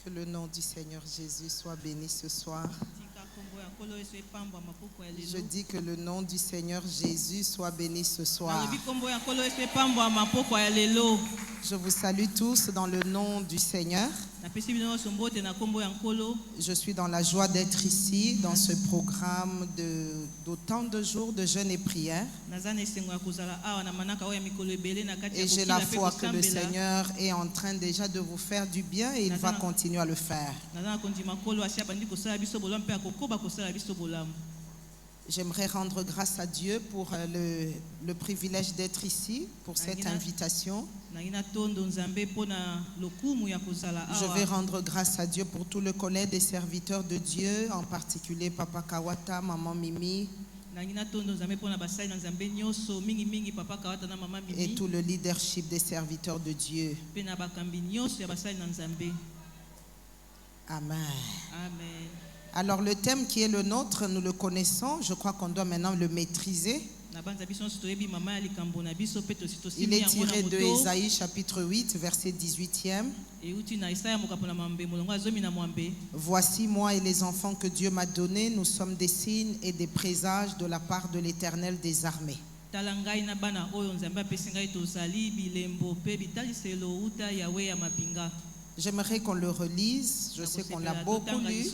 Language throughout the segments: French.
Que le nom du Seigneur Jésus soit béni ce soir. Je dis que le nom du Seigneur Jésus soit béni ce soir. Je vous salue tous dans le nom du Seigneur. Je suis dans la joie d'être ici dans ce programme d'autant de jours de jeûne et prière. Et j'ai la foi que le Seigneur est en train déjà de vous faire du bien et il va continuer à le faire. J'aimerais rendre grâce à Dieu pour le privilège d'être ici, pour cette invitation. Je vais rendre grâce à Dieu pour tout le collège des serviteurs de Dieu, en particulier Papa Kawata, Maman Mimi, et tout le leadership des serviteurs de Dieu. Amen. Amen. Alors le thème qui est le nôtre, nous le connaissons, je crois qu'on doit maintenant le maîtriser. Il est tiré de Ésaïe chapitre 8, verset 18e. Voici moi et les enfants que Dieu m'a donnés, nous sommes des signes et des présages de la part de l'Éternel des armées. J'aimerais qu'on le relise. Je sais qu'on l'a beaucoup lu.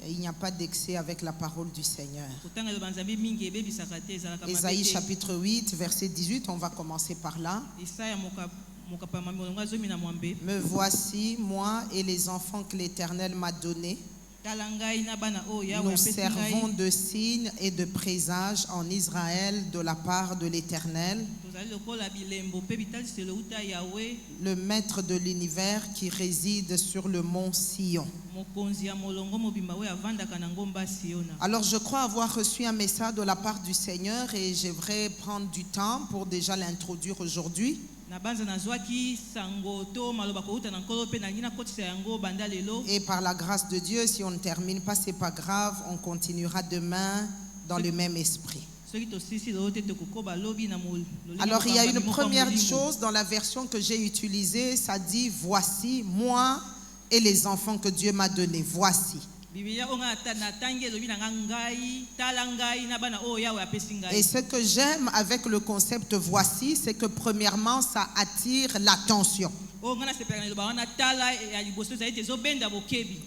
Il n'y a pas d'excès avec la parole du Seigneur. Ésaïe chapitre 8, verset 18, on va commencer par là. Me voici, moi et les enfants que l'Éternel m'a donnés. Nous servons de signes et de présages en Israël de la part de l'Éternel, le maître de l'univers qui réside sur le mont Sion. Alors je crois avoir reçu un message de la part du Seigneur et j'aimerais prendre du temps pour déjà l'introduire aujourd'hui. Et par la grâce de Dieu, si on ne termine pas, ce n'est pas grave, on continuera demain dans le même esprit. Alors il y a une première chose dans la version que j'ai utilisée, ça dit « Voici moi et les enfants que Dieu m'a donnés, voici ». Et ce que j'aime avec le concept voici, c'est que premièrement, ça attire l'attention.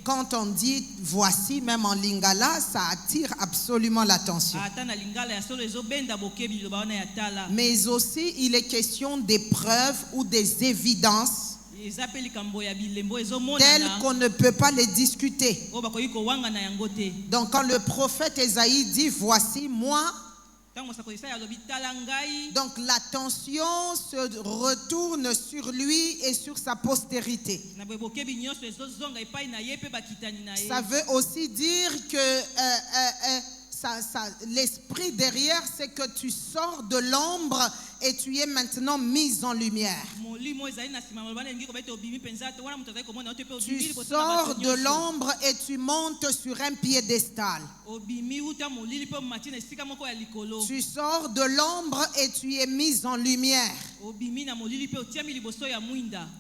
Quand on dit voici, même en lingala, ça attire absolument l'attention. Mais aussi, il est question des preuves ou des évidences telles qu'on ne peut pas les discuter. Donc quand le prophète Ésaïe dit voici moi, donc l'attention se retourne sur lui et sur sa postérité. Ça veut aussi dire que l'esprit derrière, c'est que tu sors de l'ombre et tu es maintenant mis en lumière. Tu sors de l'ombre et tu montes sur un piédestal. Tu sors de l'ombre et tu es mis en lumière.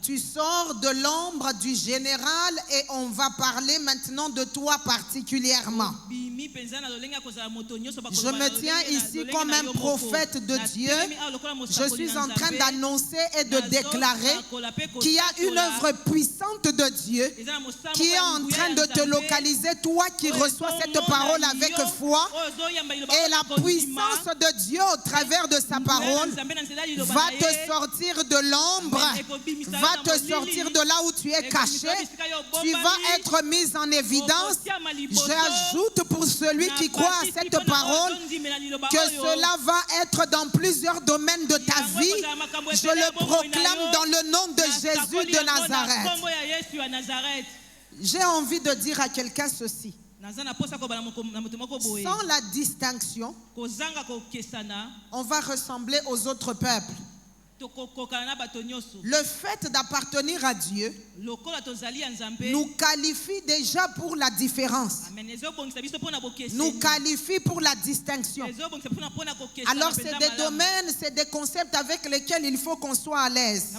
Tu sors de l'ombre du général et on va parler maintenant de toi particulièrement. Je me tiens ici comme un prophète de Dieu. Je suis en train d'annoncer et de déclarer qu'il y a une œuvre puissante de Dieu qui est en train de te localiser, toi qui reçois cette parole avec foi. Et la puissance de Dieu au travers de sa parole va te sortir de l'ombre, va te sortir de là où tu es caché. Tu vas être mis en évidence. J'ajoute pour celui qui croit à cette parole que cela va être dans plusieurs domaines de ta vie. Je le proclame dans le nom de Jésus de Nazareth. J'ai envie de dire à quelqu'un ceci. Sans la distinction, on va ressembler aux autres peuples. Le fait d'appartenir à Dieu nous qualifie déjà pour la différence, nous qualifie pour la distinction. Alors c'est des domaines, c'est des concepts avec lesquels il faut qu'on soit à l'aise.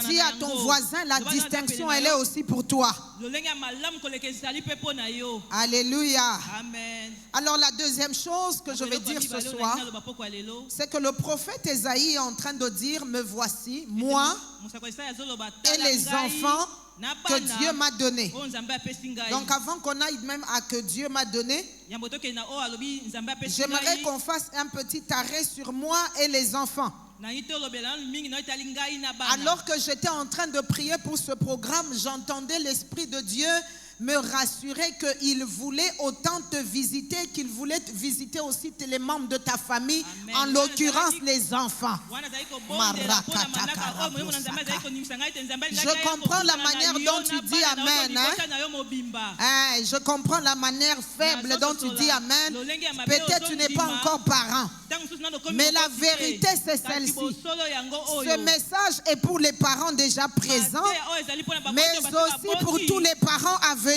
Dis à ton voisin, la distinction elle est aussi pour toi. Alléluia. Amen. Alors la deuxième chose que je vais dire ce soir, c'est que le prophète Ésaïe est en train de dire, me voici, moi et les enfants que Dieu m'a donnés. Donc avant qu'on aille même à que Dieu m'a donné, j'aimerais qu'on fasse un petit arrêt sur moi et les enfants. Alors que j'étais en train de prier pour ce programme, j'entendais l'Esprit de Dieu me rassurer qu'il voulait autant te visiter qu'il voulait visiter aussi les membres de ta famille. Amen. En l'occurrence les enfants. Je comprends la manière dont tu dis Amen. Hein? Je comprends la manière faible dont tu dis Amen. Peut-être tu n'es pas encore parent. Mais la vérité c'est celle-ci. Ce message est pour les parents déjà présents, mais aussi pour tous les parents à venir.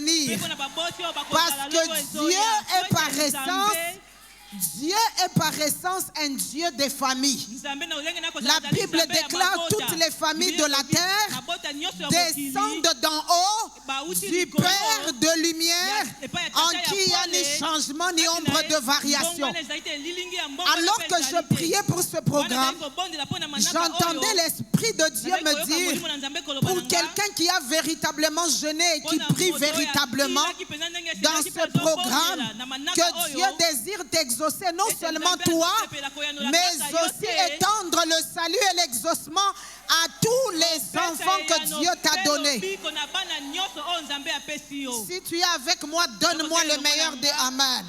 Parce que Dieu est par essence un Dieu des familles. La Bible déclare toutes les familles de la terre descendent d'en haut du Père de lumière en qui il n'y a ni changement ni ombre de variation. Alors que je priais pour ce programme, j'entendais l'Esprit de Dieu me dire, pour quelqu'un qui a véritablement jeûné et qui prie véritablement dans ce programme, que Dieu désire t'exaucer non seulement toi, mais aussi étendre le salut et l'exaucement à tous les enfants que Dieu t'a donnés. Si tu es avec moi, donne-moi le meilleur des Amen.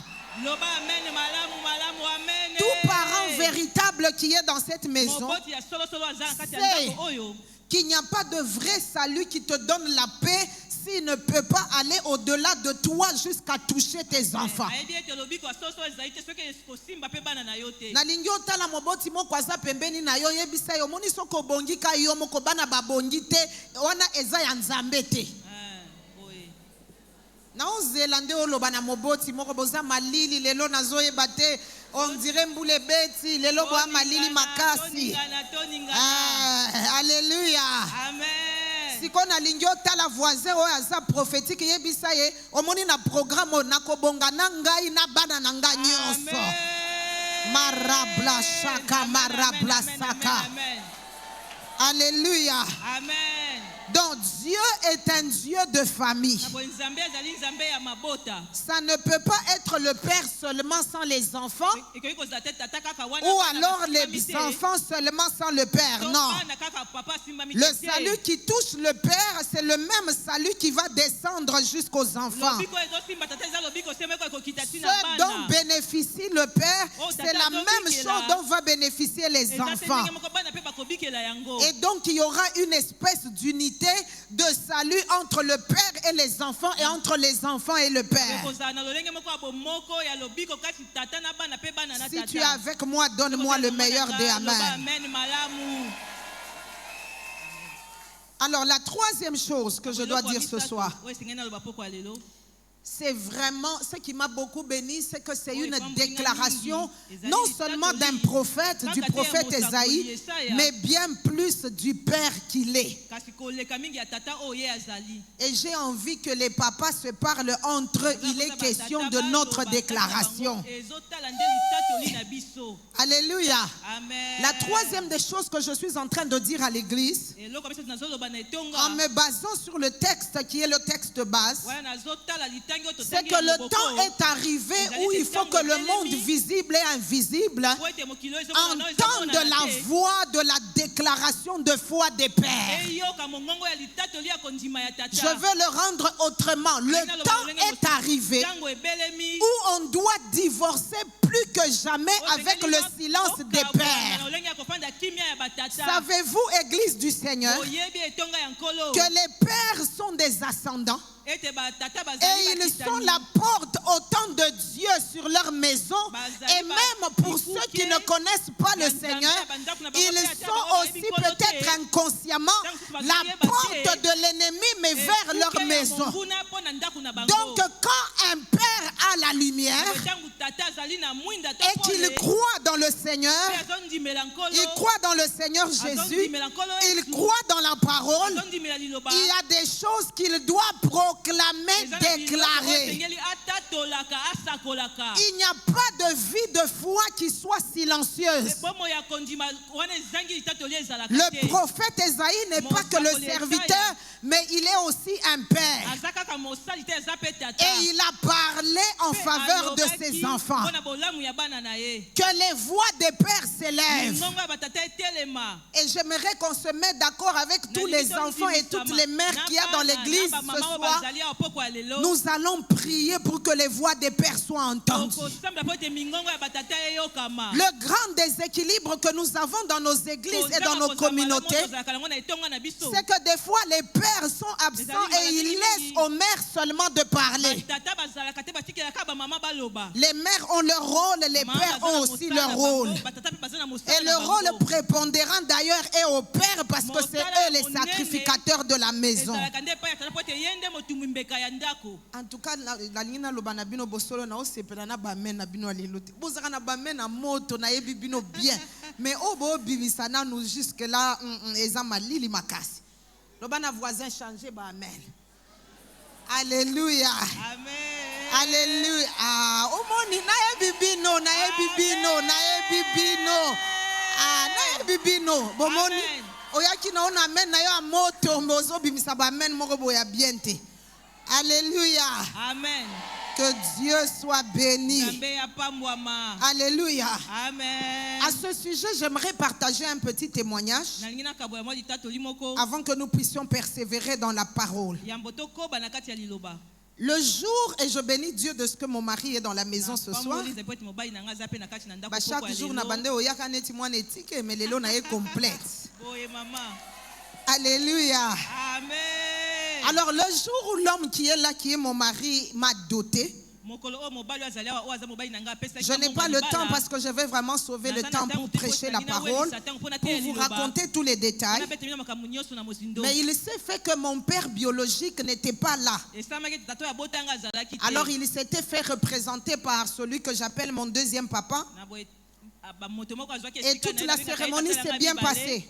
Tout parent véritable qui est dans cette maison sait qu'il n'y a pas de vrai salut qui te donne la paix s'il ne peut pas aller au-delà de toi jusqu'à toucher tes enfants. Nalingi otala moboti moko aza pembeni na yo yebisa yo moni soko bongi ka yo moko bana babongi te wana eza ya nzambe te. Na ozelande oloba na moboti moko boza malili lelo nazoyeba te on dirait mboule beti lelo boa malili makasi. Alléluia. Amen. Si qu'on a l'ingio tala voisin o aza prophétique yebisa ye omoni na programme na kobonga na ngai na bana na ngai nyonso. Marabla shaka marabla saka. Alléluia. Amen. Donc Dieu est un Dieu de famille. Ça ne peut pas être le Père seulement sans les enfants, ou alors les enfants seulement sans le Père. Non. Le salut qui touche le Père, c'est le même salut qui va descendre jusqu'aux enfants. Ce dont bénéficie le Père, c'est la même chose dont va bénéficier les enfants. Et donc il y aura une espèce d'unité de salut entre le Père et les enfants et entre les enfants et le Père. Si tu es avec moi, donne-moi le meilleur des Amen. Alors la troisième chose que je dois dire ce soir, c'est vraiment ce qui m'a beaucoup béni, c'est que c'est une déclaration non seulement d'un prophète, du prophète Ésaïe, mais bien plus du Père qu'il est. Et j'ai envie que les papas se parlent entre eux. Il est question de notre déclaration. Alléluia. La troisième des choses que je suis en train de dire à l'église, en me basant sur le texte qui est le texte base, c'est que le temps est arrivé où il faut que le monde visible et invisible entende la voix de la déclaration de foi des pères. Je veux le rendre autrement. Le temps est arrivé où on doit divorcer plus que jamais avec le silence des pères. Savez-vous, Église du Seigneur, que les pères sont des ascendants et ils sont la porte autant de Dieu sur leur maison. Et même pour ceux qui ne connaissent pas le Seigneur, ils sont aussi peut-être inconsciemment la porte de l'ennemi, mais vers leur maison. Donc quand un père a la lumière et qu'il croit dans le Seigneur, il croit dans le Seigneur Jésus, il croit dans la parole, il y a des choses qu'il doit proclamer, déclarer. Il n'y a pas de vie de foi qui soit silencieuse. Le prophète Esaïe n'est pas que le serviteur, mais il est aussi un père. Et il a parlé en faveur de ses enfants. Que les voix des pères s'élèvent. Et j'aimerais qu'on se mette d'accord avec tous les enfants et toutes les mères qu'il y a dans l'église ce soir. Nous allons prier pour que les voix des pères soient entendues. Le grand déséquilibre que nous avons dans nos églises et dans nos communautés, c'est que des fois les pères sont absents et ils laissent aux mères seulement de parler. Les mères ont leur rôle, les pères ont aussi leur rôle. Et le rôle prépondérant d'ailleurs est au père parce que c'est eux les sacrificateurs de la maison. En tout cas, la ligne na loba na bino bosolo na osepela na ba men na bino alilote. Bozaka na ba men na moto na yebi bino bien. Mais obo bimisa na nous jusque là ezama lili makasi. Loba na voisin changer ba amen. Alléluia. Amen. Alléluia. Ah, omoni na yebi bino, na yebi bino, na yebi bino. Ah, na yebi bino. Bomoni. Oyaki na ona amen na yo moto mbozo bimisa ba amen moko boya biente. Alléluia. Amen. Que Dieu soit béni. Alléluia. Amen. À ce sujet, j'aimerais partager un petit témoignage avant que nous puissions persévérer dans la parole. Le jour, et je bénis Dieu de ce que mon mari est dans la maison ce soir. Chaque jour, mais les lots est complète. Alléluia. Amen. Alors le jour où l'homme qui est là, qui est mon mari, m'a doté, je n'ai pas le temps parce que je vais vraiment sauver le temps pour prêcher la parole, pour vous raconter tous les détails. Mais il s'est fait que mon père biologique n'était pas là. Alors il s'était fait représenter par celui que j'appelle mon deuxième papa. Et toute la cérémonie s'est bien passée.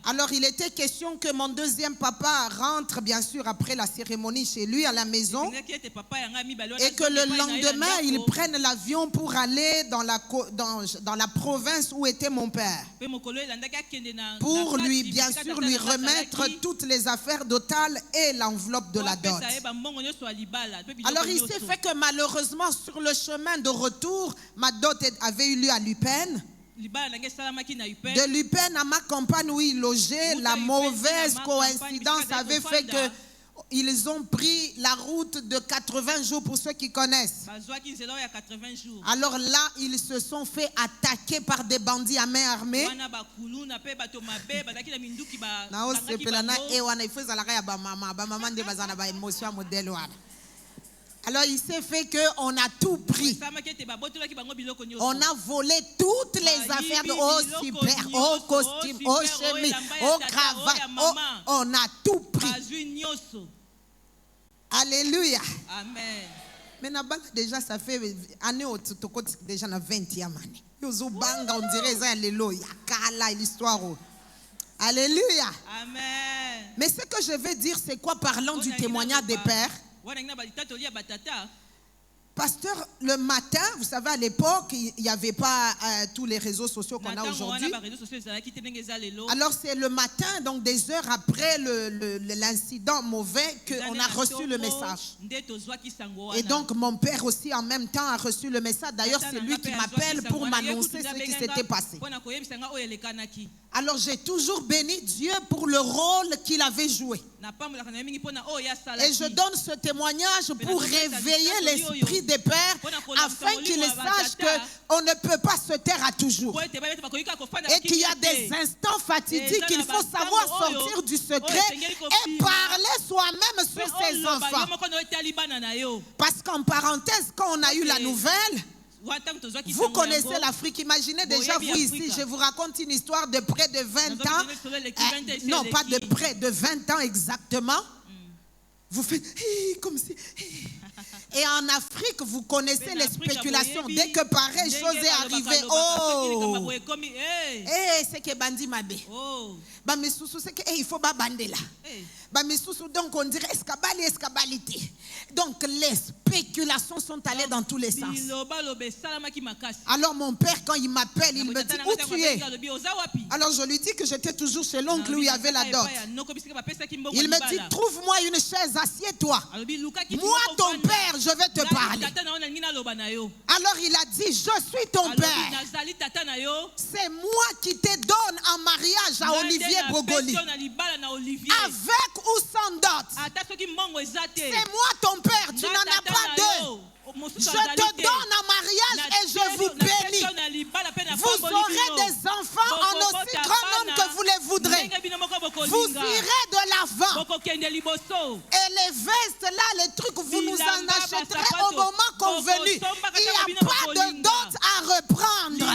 Alors il était question que mon deuxième papa rentre bien sûr après la cérémonie chez lui à la maison et que le lendemain il prenne l'avion pour aller dans la province où était mon père, pour lui bien sûr lui remettre toutes les affaires dotales et l'enveloppe de la dot. Alors il s'est fait que malheureusement sur le chemin de retour, ma dot avait eu lieu à Lupin. De Lupin à ma campagne où il logeait, la mauvaise coïncidence avait fait que ils ont pris la route de 80 jours pour ceux qui connaissent. Alors là, ils se sont fait attaquer par des bandits à main armée. Alors il s'est fait qu'on a tout pris. On a volé toutes les affaires de au super, au costume, au chemise, au cravate. On a tout pris. Alléluia. Amen. Mais déjà ça fait année déjà na 20e année. Yozo banga on dirait alléluia. Kala l'histoire. Alléluia. Amen. Mais ce que je vais dire c'est quoi parlant du témoignage des pères? Pasteur, le matin, vous savez, à l'époque, il n'y avait pas tous les réseaux sociaux qu'on a aujourd'hui. Alors, c'est le matin, donc des heures après l'incident mauvais, qu'on a reçu le message. Et donc, mon père aussi, en même temps, a reçu le message. D'ailleurs, c'est lui qui m'appelle pour m'annoncer ce qui s'était passé. Alors, j'ai toujours béni Dieu pour le rôle qu'il avait joué. Et je donne ce témoignage pour réveiller l'esprit des pères afin qu'ils sachent qu'on ne peut pas se taire à toujours. Et qu'il y a des instants fatidiques qu'il faut savoir sortir du secret et parler soi-même sur ses enfants. Parce qu'en parenthèse, quand on a eu la nouvelle, vous connaissez l'Afrique, imaginez déjà vous ici, je vous raconte une histoire de près de 20 ans, non pas de près de 20 ans exactement, vous faites comme si... Et en Afrique, vous connaissez les spéculations. Dès que pareille chose est arrivée, oh, c'est que bandi mabe. Bah mais sous c'est que il faut pas bander là. Bah mais sous donc on dirait escabalité. Donc les spéculations sont allées dans tous les sens. Alors mon père quand il m'appelle, il me dit où tu es. Alors je lui dis que j'étais toujours chez l'oncle où il y avait la dot. Il me dit trouve-moi une chaise, assieds-toi. Moi ton père, je vais te parler. Alors il a dit, je suis ton père. C'est moi qui te donne en mariage à Olivier Brogoli. Avec ou sans dot. C'est moi ton père, tu n'en as pas deux. Je te donne en mariage et je vous bénis. Vous aurez des enfants en aussi grand nombre que vous les voudrez. Vous irez de l'avant. Et les vestes là, les trucs, vous nous en achèterez au moment convenu. Il n'y a pas de dot à reprendre.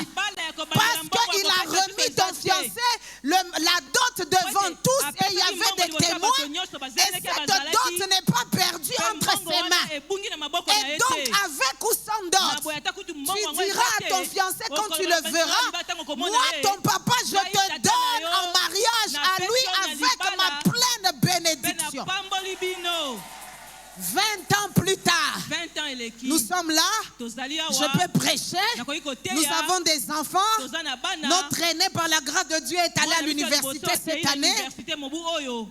Parce qu'il a remis ton fiancé la dot devant tous et il y avait des témoins. Et cette dot n'est pas perdue entre ses mains. Et donc, avec ou sans dot, tu diras à ton fiancé quand tu le verras, moi ton papa je te donne en mariage à lui avec ma pleine bénédiction. 20 ans plus tard, nous sommes là, je peux prêcher, nous avons des enfants, notre aîné par la grâce de Dieu est allé à l'université cette année,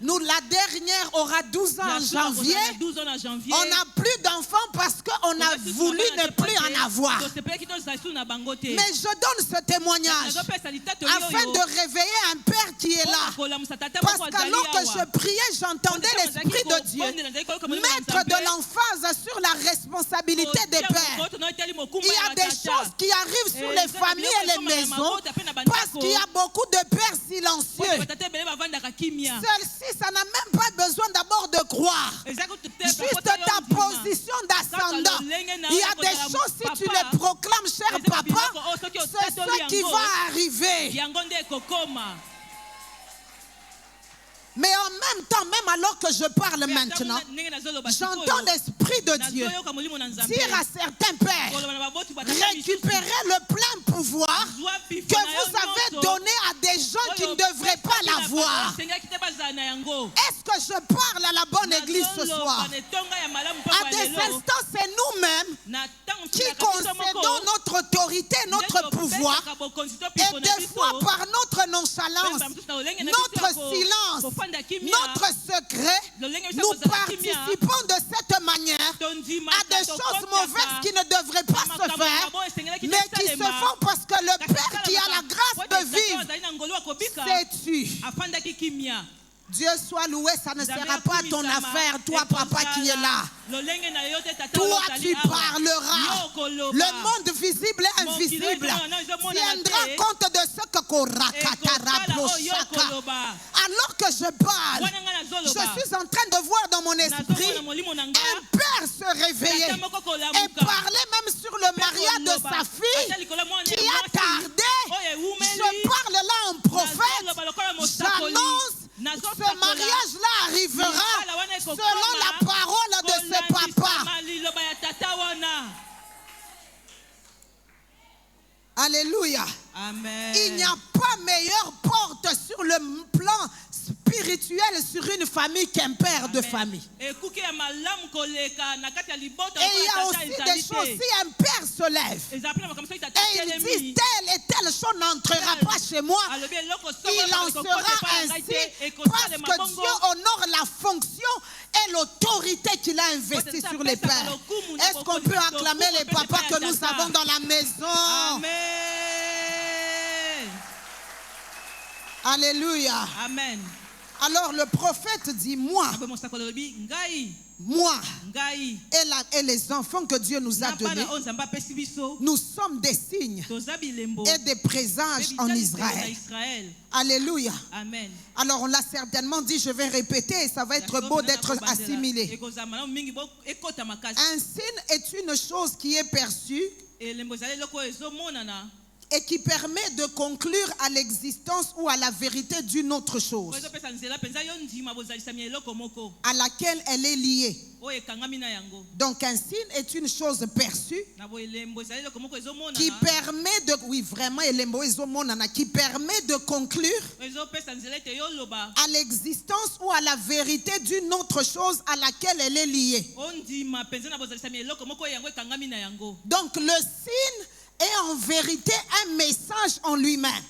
nous la dernière aura 12 ans en janvier, on n'a plus d'enfants parce qu'on a voulu ne plus en avoir. Mais je donne ce témoignage afin de réveiller un père qui est là, parce qu'alors que je priais, j'entendais l'Esprit de Dieu mettre de l'emphase sur la responsabilité des pères. Il y a des choses qui arrivent sur les familles et les maisons parce qu'il y a beaucoup de pères silencieux. Celle-ci, ça n'a même pas besoin d'abord de croire. Juste ta position d'ascendant. Il y a des choses, si tu les proclames, cher papa, c'est ce qui va arriver. Mais en même temps, même alors que je parle maintenant, j'entends l'Esprit de Dieu dire à certains pères, récupérez le plein pouvoir que vous avez donné à des gens qui ne devraient pas l'avoir. Est-ce que je parle à la bonne église ce soir? À des instants, c'est nous-mêmes qui concédons notre autorité, notre pouvoir, et des fois par notre nonchalance, notre silence, notre secret, nous participons de cette manière à des choses mauvaises qui ne devraient pas se faire, mais qui se font parce que le Père qui a la grâce de vivre, c'est tu. Dieu soit loué, ça ne sera pas ton affaire, toi papa qui est là. Toi tu parleras. Le monde visible et invisible tiendra compte de ce que alors que je parle, je suis en train de voir dans mon esprit un père se réveiller et parler même sur le mariage de sa fille qui a tardé. Je parle là en prophète, j'annonce ce mariage-là arrivera selon la parole de ce papa. Alléluia. Amen. Il n'y a pas meilleure porte sur le plan spirituel sur une famille qu'un père de famille. Et il y a aussi des choses, si un père se lève et il dit telle et telle chose n'entrera pas chez moi, il en sera ainsi parce que Dieu honore la fonction et l'autorité qu'il a investie sur les pères. Est-ce qu'on peut acclamer les papas que nous avons dans la maison? Amen. Alléluia. Amen. Alors le prophète dit, moi et les enfants que Dieu nous a donnés, nous sommes des signes et des présages en Israël. Alléluia. Amen. Alors on l'a certainement dit, je vais répéter et ça va être beau d'être assimilé. Un signe est une chose qui est perçue et qui permet de conclure à l'existence ou à la vérité d'une autre chose à laquelle elle est liée. Donc un signe est une chose perçue qui permet de, oui vraiment, qui permet de conclure à l'existence ou à la vérité d'une autre chose à laquelle elle est liée. Donc le signe est en vérité un message en lui-même.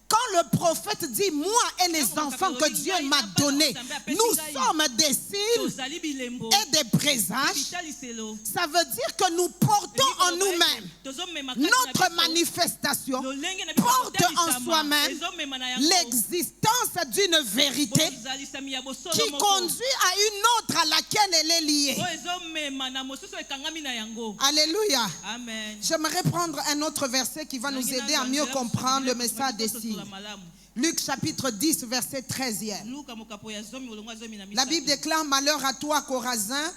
Quand le prophète dit, moi et les enfants que Dieu m'a donnés, nous sommes des signes et des présages, ça veut dire que nous portons en nous-mêmes notre manifestation, porte en soi-même l'existence d'une vérité qui conduit à une autre à laquelle elle est liée. Alléluia. J'aimerais prendre un autre verset qui va nous aider à mieux comprendre le message des signes. Luc chapitre 10 verset 13e. La Bible déclare, malheur à toi Chorazin,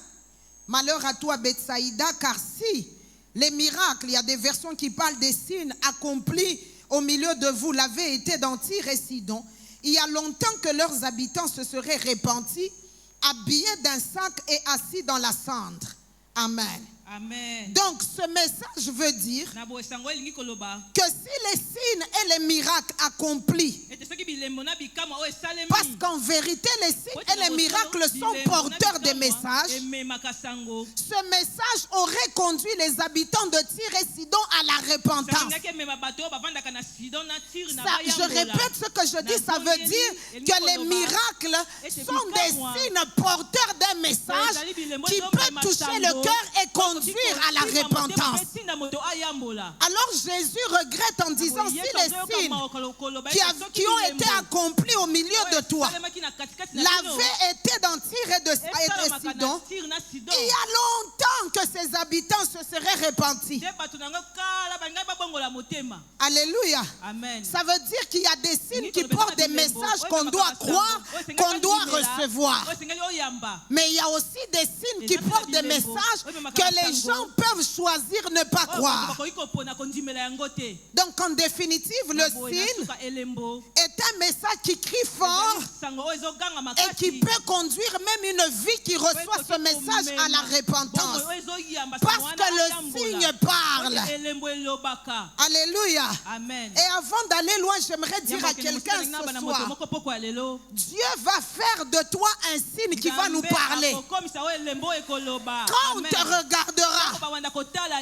malheur à toi Bethsaïda, car si les miracles, il y a des versions qui parlent des signes accomplis au milieu de vous, l'avaient été dans Tyr et Sidon, il y a longtemps que leurs habitants se seraient repentis, habillés d'un sac et assis dans la cendre. Amen. Amen. Donc ce message veut dire que si les signes et les miracles accomplis, parce qu'en vérité les signes et les miracles sont porteurs des messages, ce message aurait conduit les habitants de Tyr et Sidon à la repentance. Je répète ce que je dis, ça veut dire que les miracles sont des signes porteurs d'un message qui peut toucher le cœur et conduire à la repentance. Alors Jésus regrette en disant, si les signes qui ont été accomplis au milieu de toi l'avaient été dans Tyr et Sidon, il y a longtemps que ses habitants se seraient repentis. Alléluia. Amen. Ça veut dire qu'il y a des signes qui portent des messages qu'on doit croire, qu'on doit recevoir. Mais il y a aussi des signes qui portent des messages que les gens peuvent choisir ne pas croire. Donc en définitive, le signe est un message qui crie fort et qui peut conduire même une vie qui reçoit ce message à la repentance. Parce que le signe parle. Alléluia. Amen. Et avant d'aller loin, j'aimerais dire à quelqu'un ce soir, Dieu va faire de toi un signe qui va nous parler. Quand on te regardera,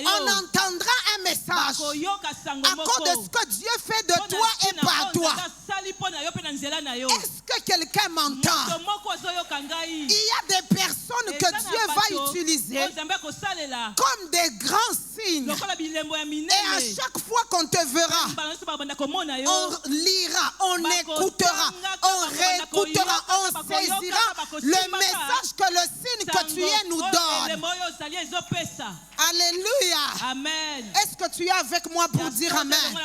on entendra un message à cause de ce que Dieu fait de toi et par toi. Est-ce que quelqu'un m'entend? Il y a des personnes que Dieu va utiliser comme des grands signes. Et à chaque fois qu'on te verra, on lira, on écoutera, on réécoutera, on saisira le message que le signe que tu es nous donne. Alléluia. Amen. Est-ce que tu es avec moi pour dire amen?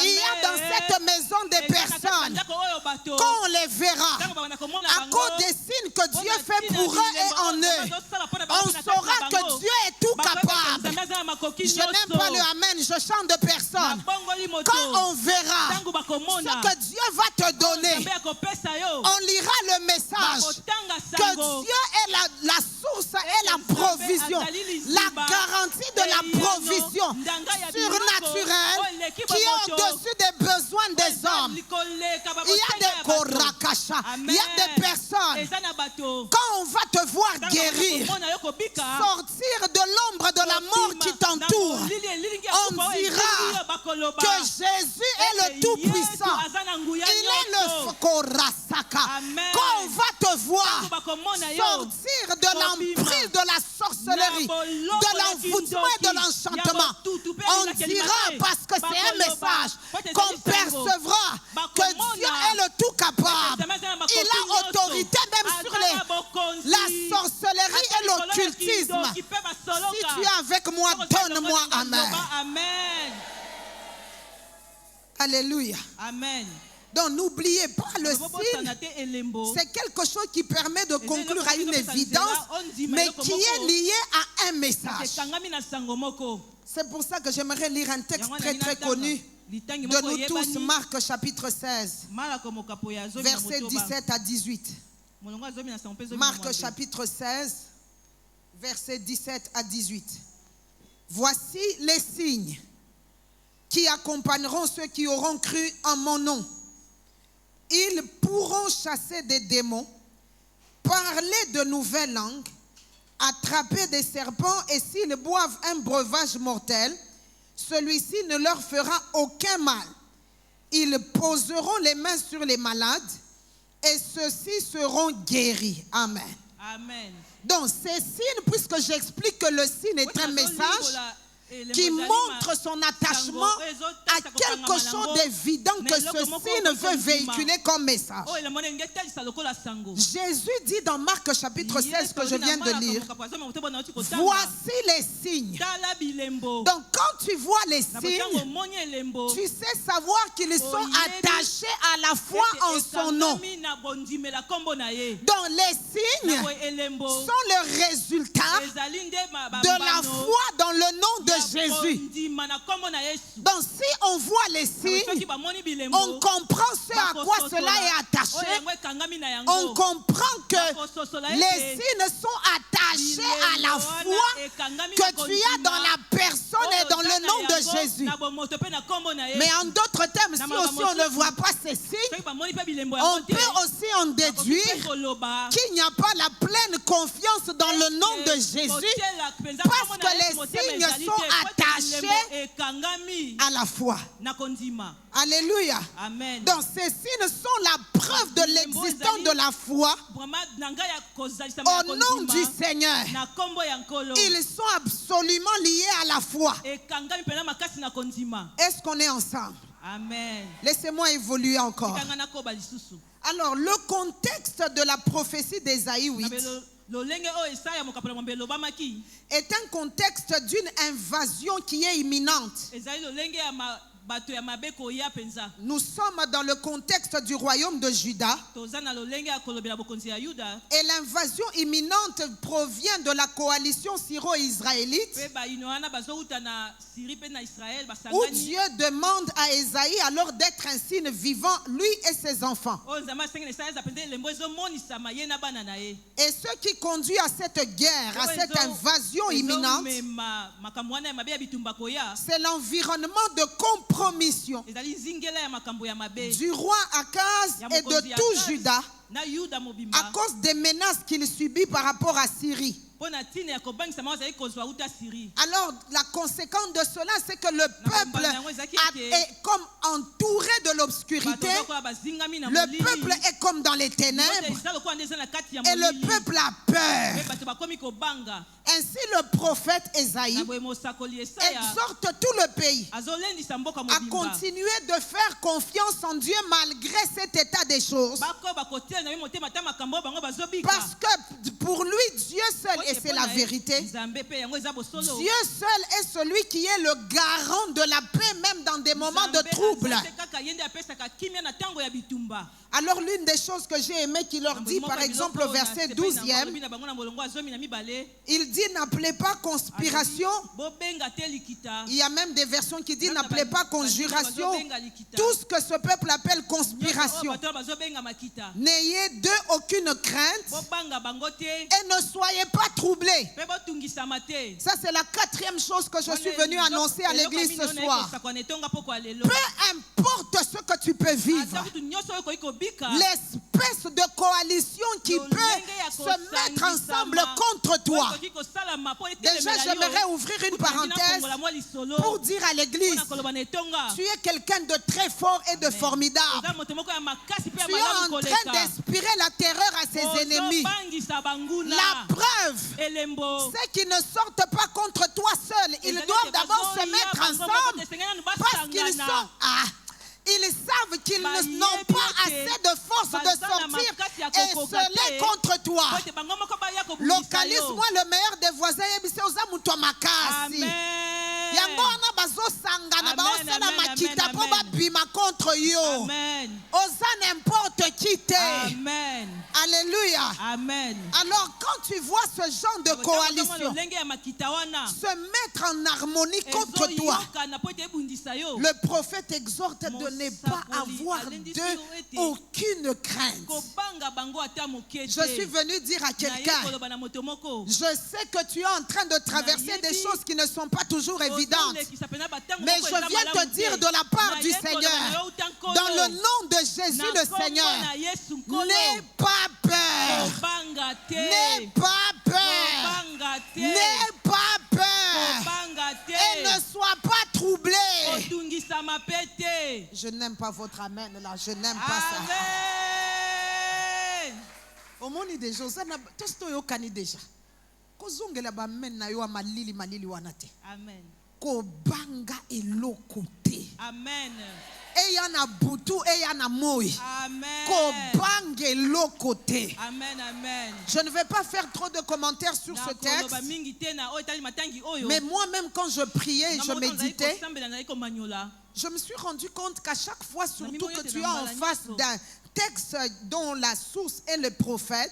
Il y a dans cette maison des personnes, quand on les verra, à cause des signes que Dieu fait pour eux et en eux, on saura que Dieu est tout capable. Je n'aime pas le amen, je chante de personne. Quand on verra ce que Dieu va te donner, on lira le message que Dieu est la source et la provision, la garantie de la provision surnaturelle qui est au-dessus des besoins des hommes. Il y a des Il y a des personnes, quand on va te voir guérir, sortir de l'ombre de la mort qui t'entoure, on dira que Jésus est le Tout-Puissant. Il est le Fokorasaka. Quand on va te voir sortir de l'emprise de la sorcellerie, de l'envoûtement et de l'enchantement, on dira, parce que c'est un message qu'on percevra, que Dieu est le tout capable. Il a autorité même sur la sorcellerie et l'occultisme. Si tu es avec moi, donne-moi amen. Alléluia. Amen. Donc n'oubliez pas le signe, c'est quelque chose qui permet de conclure à une évidence, mais qui est lié à un message. C'est pour ça que j'aimerais lire un texte très très connu de nous tous, Marc chapitre 16, versets 17 à 18. Marc chapitre 16, versets 17 à 18. Voici les signes qui accompagneront ceux qui auront cru en mon nom. Ils pourront chasser des démons, parler de nouvelles langues, attraper des serpents, et s'ils boivent un breuvage mortel, celui-ci ne leur fera aucun mal. Ils poseront les mains sur les malades et ceux-ci seront guéris. Amen. Amen. Donc ces signes, puisque j'explique que le signe est un message qui montre son attachement à quelque chose d'évident que ce signe veut véhiculer comme message. Jésus dit dans Marc chapitre 16 que je viens de lire, voici les signes. Donc quand tu vois les signes, tu sais savoir qu'ils sont attachés à la foi en son nom. Donc les signes sont le résultat de la foi dans le nom de Jésus. Donc si on voit les signes, on comprend ce à quoi cela est attaché. On comprend que les signes sont attachés à la foi que tu as dans la personne et dans le nom de Jésus. Mais en d'autres termes, si aussi on ne voit pas ces signes, on peut aussi en déduire qu'il n'y a pas la pleine confiance dans le nom de Jésus, parce que les signes sont attachés à la foi. Alléluia. Amen. Donc ces signes sont la preuve de l'existence de la foi au nom du Seigneur. Ils sont absolument liés à la foi. Est-ce qu'on est ensemble? Amen. Laissez-moi évoluer encore. Alors le contexte de la prophétie d'Ésaïe 8 est un contexte d'une invasion qui est imminente. Nous sommes dans le contexte du royaume de Juda. Et l'invasion imminente provient de la coalition syro-israélite, où Dieu demande à Ésaïe alors d'être un signe vivant, lui et ses enfants. Et ce qui conduit à cette guerre, à cette invasion imminente, c'est l'environnement de compromission du roi Akaz et de tout Juda à cause des menaces qu'il subit par rapport à Syrie. Alors la conséquence de cela, c'est que le peuple est comme entouré de l'obscurité. Le peuple est comme dans les ténèbres et le peuple a peur. Ainsi le prophète Ésaïe exhorte tout le pays à continuer de faire confiance en Dieu malgré cet état des choses, parce que pour lui Dieu seul, et c'est la vérité, Dieu seul est celui qui est le garant de la paix même dans des moments de trouble. Alors l'une des choses que j'ai aimé qu'il leur dit, par exemple au verset 12e, il dit n'appelez pas conspiration. Il y a même des versions qui disent n'appelez pas conjuration. Tout ce que ce peuple appelle conspiration. N'ayez d'eux aucune crainte et ne soyez pas troublés. Ça c'est la quatrième chose que je suis venu annoncer à l'église ce soir. Peu importe ce que tu peux vivre, l'espèce coalition qui peut se mettre ensemble contre toi. Déjà, j'aimerais ouvrir une parenthèse pour dire à l'église, tu es quelqu'un de très fort et de formidable. Tu es en train d'inspirer la terreur à ses ennemis. La preuve, c'est qu'ils ne sortent pas contre toi seul. Ils doivent d'abord se mettre ensemble parce qu'ils sont... ils savent qu'ils n'ont pas assez de force de sortir et se lever contre toi. Localise-moi le meilleur des voisins. Amen. Yango wana bazosangana baosala makita po babima contre yo. Amen. Osa n'importe qui te. Amen. Alléluia. Amen. Alors quand tu vois ce genre de coalition se mettre en harmonie contre toi, le prophète exhorte de ne pas avoir aucune crainte. Je suis venu dire à quelqu'un, je sais que tu es en train de traverser des choses qui ne sont pas toujours évidentes. Mais je viens te dire de la part du Seigneur, dans le nom de Jésus le Seigneur, n'aie pas peur. N'aie pas peur. N'aie pas peur. Et ne sois pas troublé. Je n'aime pas votre amen là. Je n'aime pas ça. Au monde des choses, tout ce que tu déjà. Amen. Kobanga elokote. Amen. Eyana butu eyana moi. Amen. Kobanga elokote. Amen. Amen. Je ne vais pas faire trop de commentaires sur ce texte. Mais moi-même quand je priais et je méditais, je me suis rendu compte qu'à chaque fois, surtout que tu es en face d'un texte dont la source est le prophète,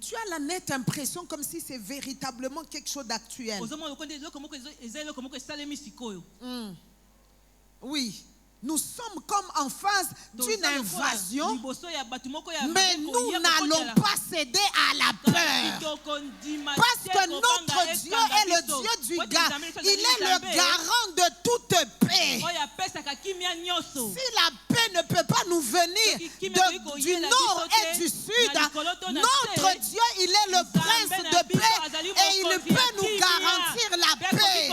tu as la nette impression comme si c'est véritablement quelque chose d'actuel. Oui. Nous sommes comme en face d'une invasion, mais nous n'allons pas céder à la peur. Parce que notre Dieu est le Dieu du garant. Il est le garant de toute paix. Si la paix ne peut pas nous venir du nord et du sud, notre Dieu, il est le prince de paix et il peut nous garantir la paix.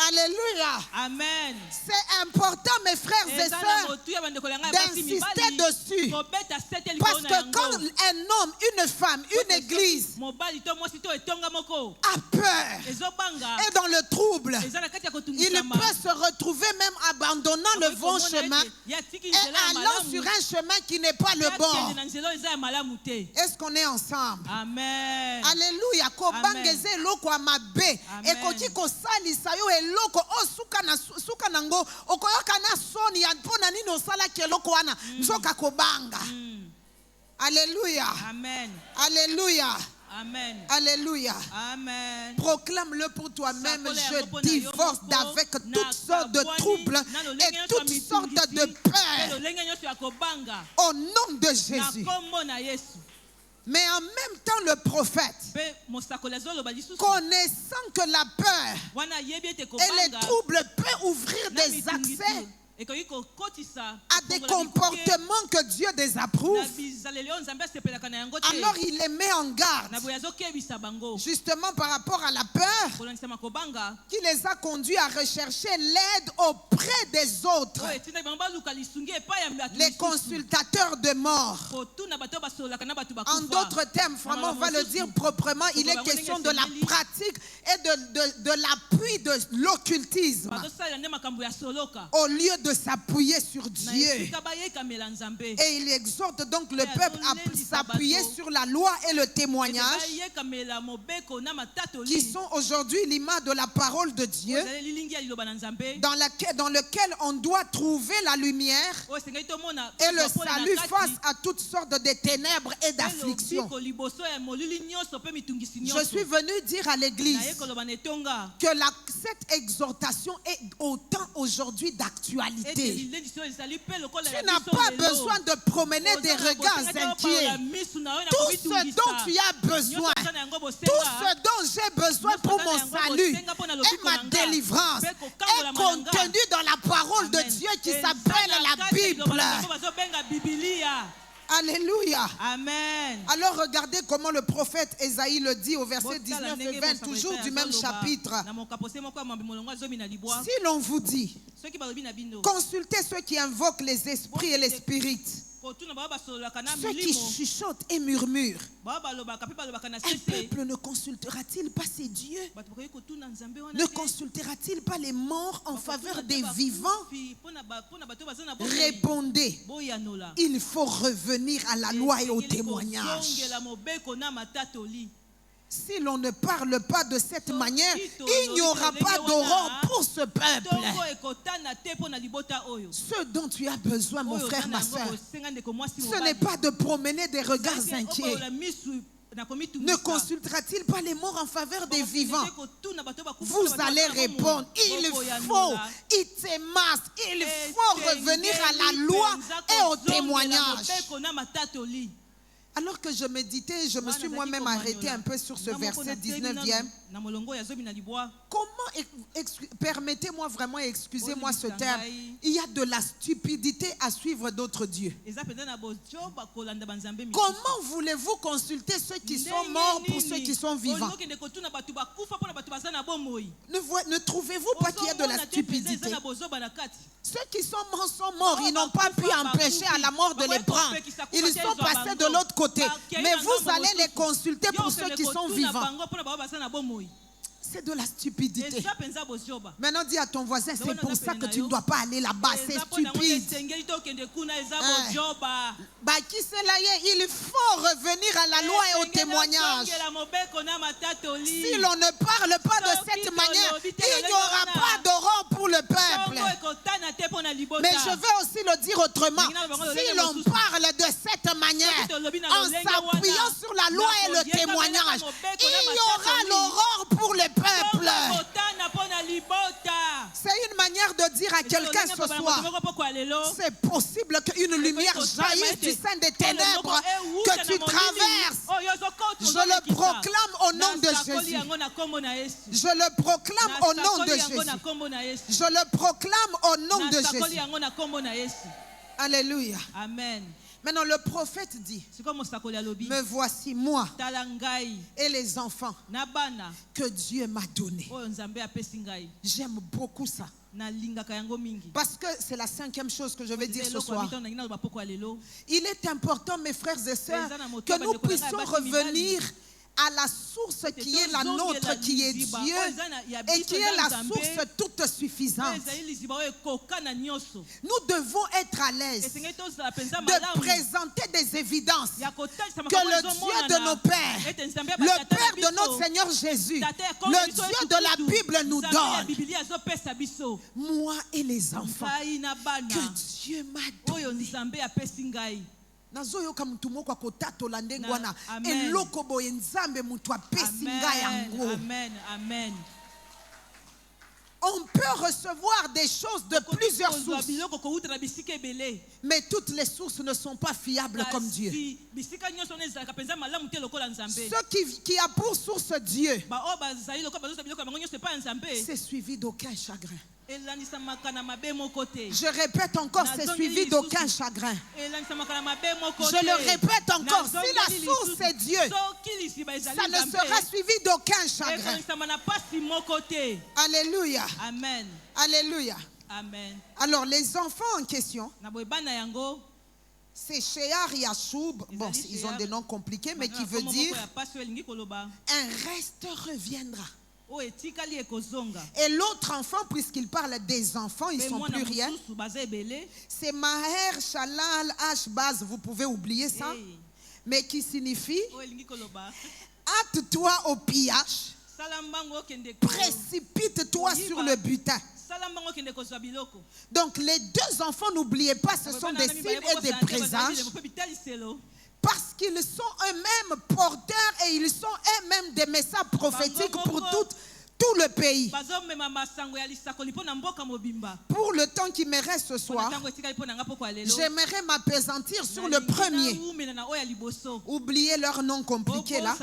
Alléluia. Amen. C'est important, mes frères et sœurs, d'insister dessus. Parce que quand un homme, une femme, une église a peur, est dans le trouble, il peut se retrouver même abandonnant le bon chemin et allant sur un chemin qui n'est pas le bon. Est-ce qu'on est ensemble? Amen. Alléluia. Kobangeze eloko amabe. Ekoti kosalisa yo eloko osuka nango okoyoka na soni ya mpona nini osala keloko wana nzoka kobanga. Alléluia. Amen. Alléluia. Amen. Alléluia. Amen. Proclame-le pour toi-même. Je divorce d'avec toutes sortes de troubles et toutes sortes de peurs au nom de Jésus. Mais en même temps, le prophète, connaissant que la peur et les troubles peuvent ouvrir des accès à des comportements que Dieu désapprouve, alors il les met en garde justement par rapport à la peur qui les a conduits à rechercher l'aide auprès des autres, les consultateurs de mort. En d'autres termes, vraiment on va le dire proprement, il est question de la pratique et de l'appui de l'occultisme au lieu de s'appuyer sur Dieu. Et il exhorte donc le peuple à s'appuyer sur la loi et le témoignage qui sont aujourd'hui l'image de la parole de Dieu, dans lequel on doit trouver la lumière et le salut face à toutes sortes de ténèbres et d'afflictions. Je suis venu dire à l'église que cette exhortation est autant aujourd'hui d'actualité réalité. Tu n'as pas besoin de promener des regards inquiets. Tout ce dont tu as besoin, tout ce dont j'ai besoin pour mon salut et ma délivrance est contenu dans la parole de Dieu qui s'appelle la Bible. Alléluia. Amen. Alors regardez comment le prophète Ésaïe le dit au verset 19 et 20, toujours du même chapitre. Si l'on vous dit, consultez ceux qui invoquent les esprits et les spirites, ceux qui chuchotent et murmurent, un peuple ne consultera-t-il pas ses dieux? Ne consultera-t-il pas les morts en faveur des vivants? Répondez, il faut revenir à la loi et au témoignage. Si l'on ne parle pas de cette manière, il n'y aura pas d'aurore pour ce peuple. Ce dont tu as besoin, mon frère, ma soeur, ce n'est pas de promener des regards inquiets. Ne consultera-t-il pas les morts en faveur des vivants? Vous allez répondre, il faut revenir à la loi et au témoignage. Alors que je méditais, je me suis moi-même arrêté un peu sur ce verset 19e. Permettez-moi vraiment, excusez-moi ce terme, il y a de la stupidité à suivre d'autres dieux. Comment voulez-vous consulter ceux qui sont morts pour ceux qui sont vivants? Ne trouvez-vous pas qu'il y a de la stupidité? Ceux qui sont morts, ils n'ont pas pu empêcher à la mort de les prendre. Ils sont passés de l'autre côté. Mais vous allez les consulter pour ceux qui sont vivants. C'est de la stupidité. Maintenant, dis à ton voisin, c'est pour ça que tu ne dois pas aller là-bas. C'est stupide. Il faut revenir à la loi et au témoignage. Si l'on ne parle pas de cette manière, il n'y aura pas d'aurore pour le peuple. Mais je vais aussi le dire autrement. Si l'on parle de cette manière, en s'appuyant sur la loi et le témoignage, il y aura l'aurore pour le peuple. C'est une manière de dire à quelqu'un ce soir, c'est possible qu'une lumière jaillisse du sein des ténèbres que tu traverses. Je le proclame au nom de Jésus. Je le proclame au nom de Jésus. Je le proclame au nom de Jésus. Alléluia. Amen. Maintenant, le prophète dit, me voici moi et les enfants que Dieu m'a donnés. J'aime beaucoup ça. Parce que c'est la 5e chose que je vais dire ce soir. Il est important, mes frères et sœurs, que nous puissions revenir à la source qui est la nôtre, qui est Dieu, et qui est la source toute suffisante. Nous devons être à l'aise de présenter des évidences que le Dieu de nos pères, le Père de notre Seigneur Jésus, le Dieu de la Bible nous donne. Moi et les enfants que Dieu m'a donné. Nazoyoka mutu moko akotatola ndenge wana eloko boye nzambe mutu apesi ngai yango. Amen. Amen. On peut recevoir des choses de plusieurs sources. Mais toutes les sources ne sont pas fiables comme Dieu. Ce qui a pour source Dieu, c'est suivi d'aucun chagrin. Je répète encore, c'est suivi d'aucun chagrin. Je le répète encore, si la source est Dieu, ça ne sera suivi d'aucun chagrin. Alléluia. Amen. Alléluia. Amen. Alors les enfants en question, c'est Shear Yashub, bon, ils ont des noms compliqués, mais qui veut dire un reste reviendra. Et l'autre enfant, puisqu'il parle des enfants, ils sont plus rien, c'est Maher Shalal Ashbaz, vous pouvez oublier ça, mais qui signifie hâte-toi au pillage, précipite-toi sur le butin. Donc les deux enfants, n'oubliez pas, ce sont des signes et des présages, parce qu'ils sont eux-mêmes porteurs et ils sont eux-mêmes des messages prophétiques pour tout le pays. Pour le temps qui me reste ce soir, j'aimerais m'appesantir sur le premier. Oubliez leur nom compliqué là.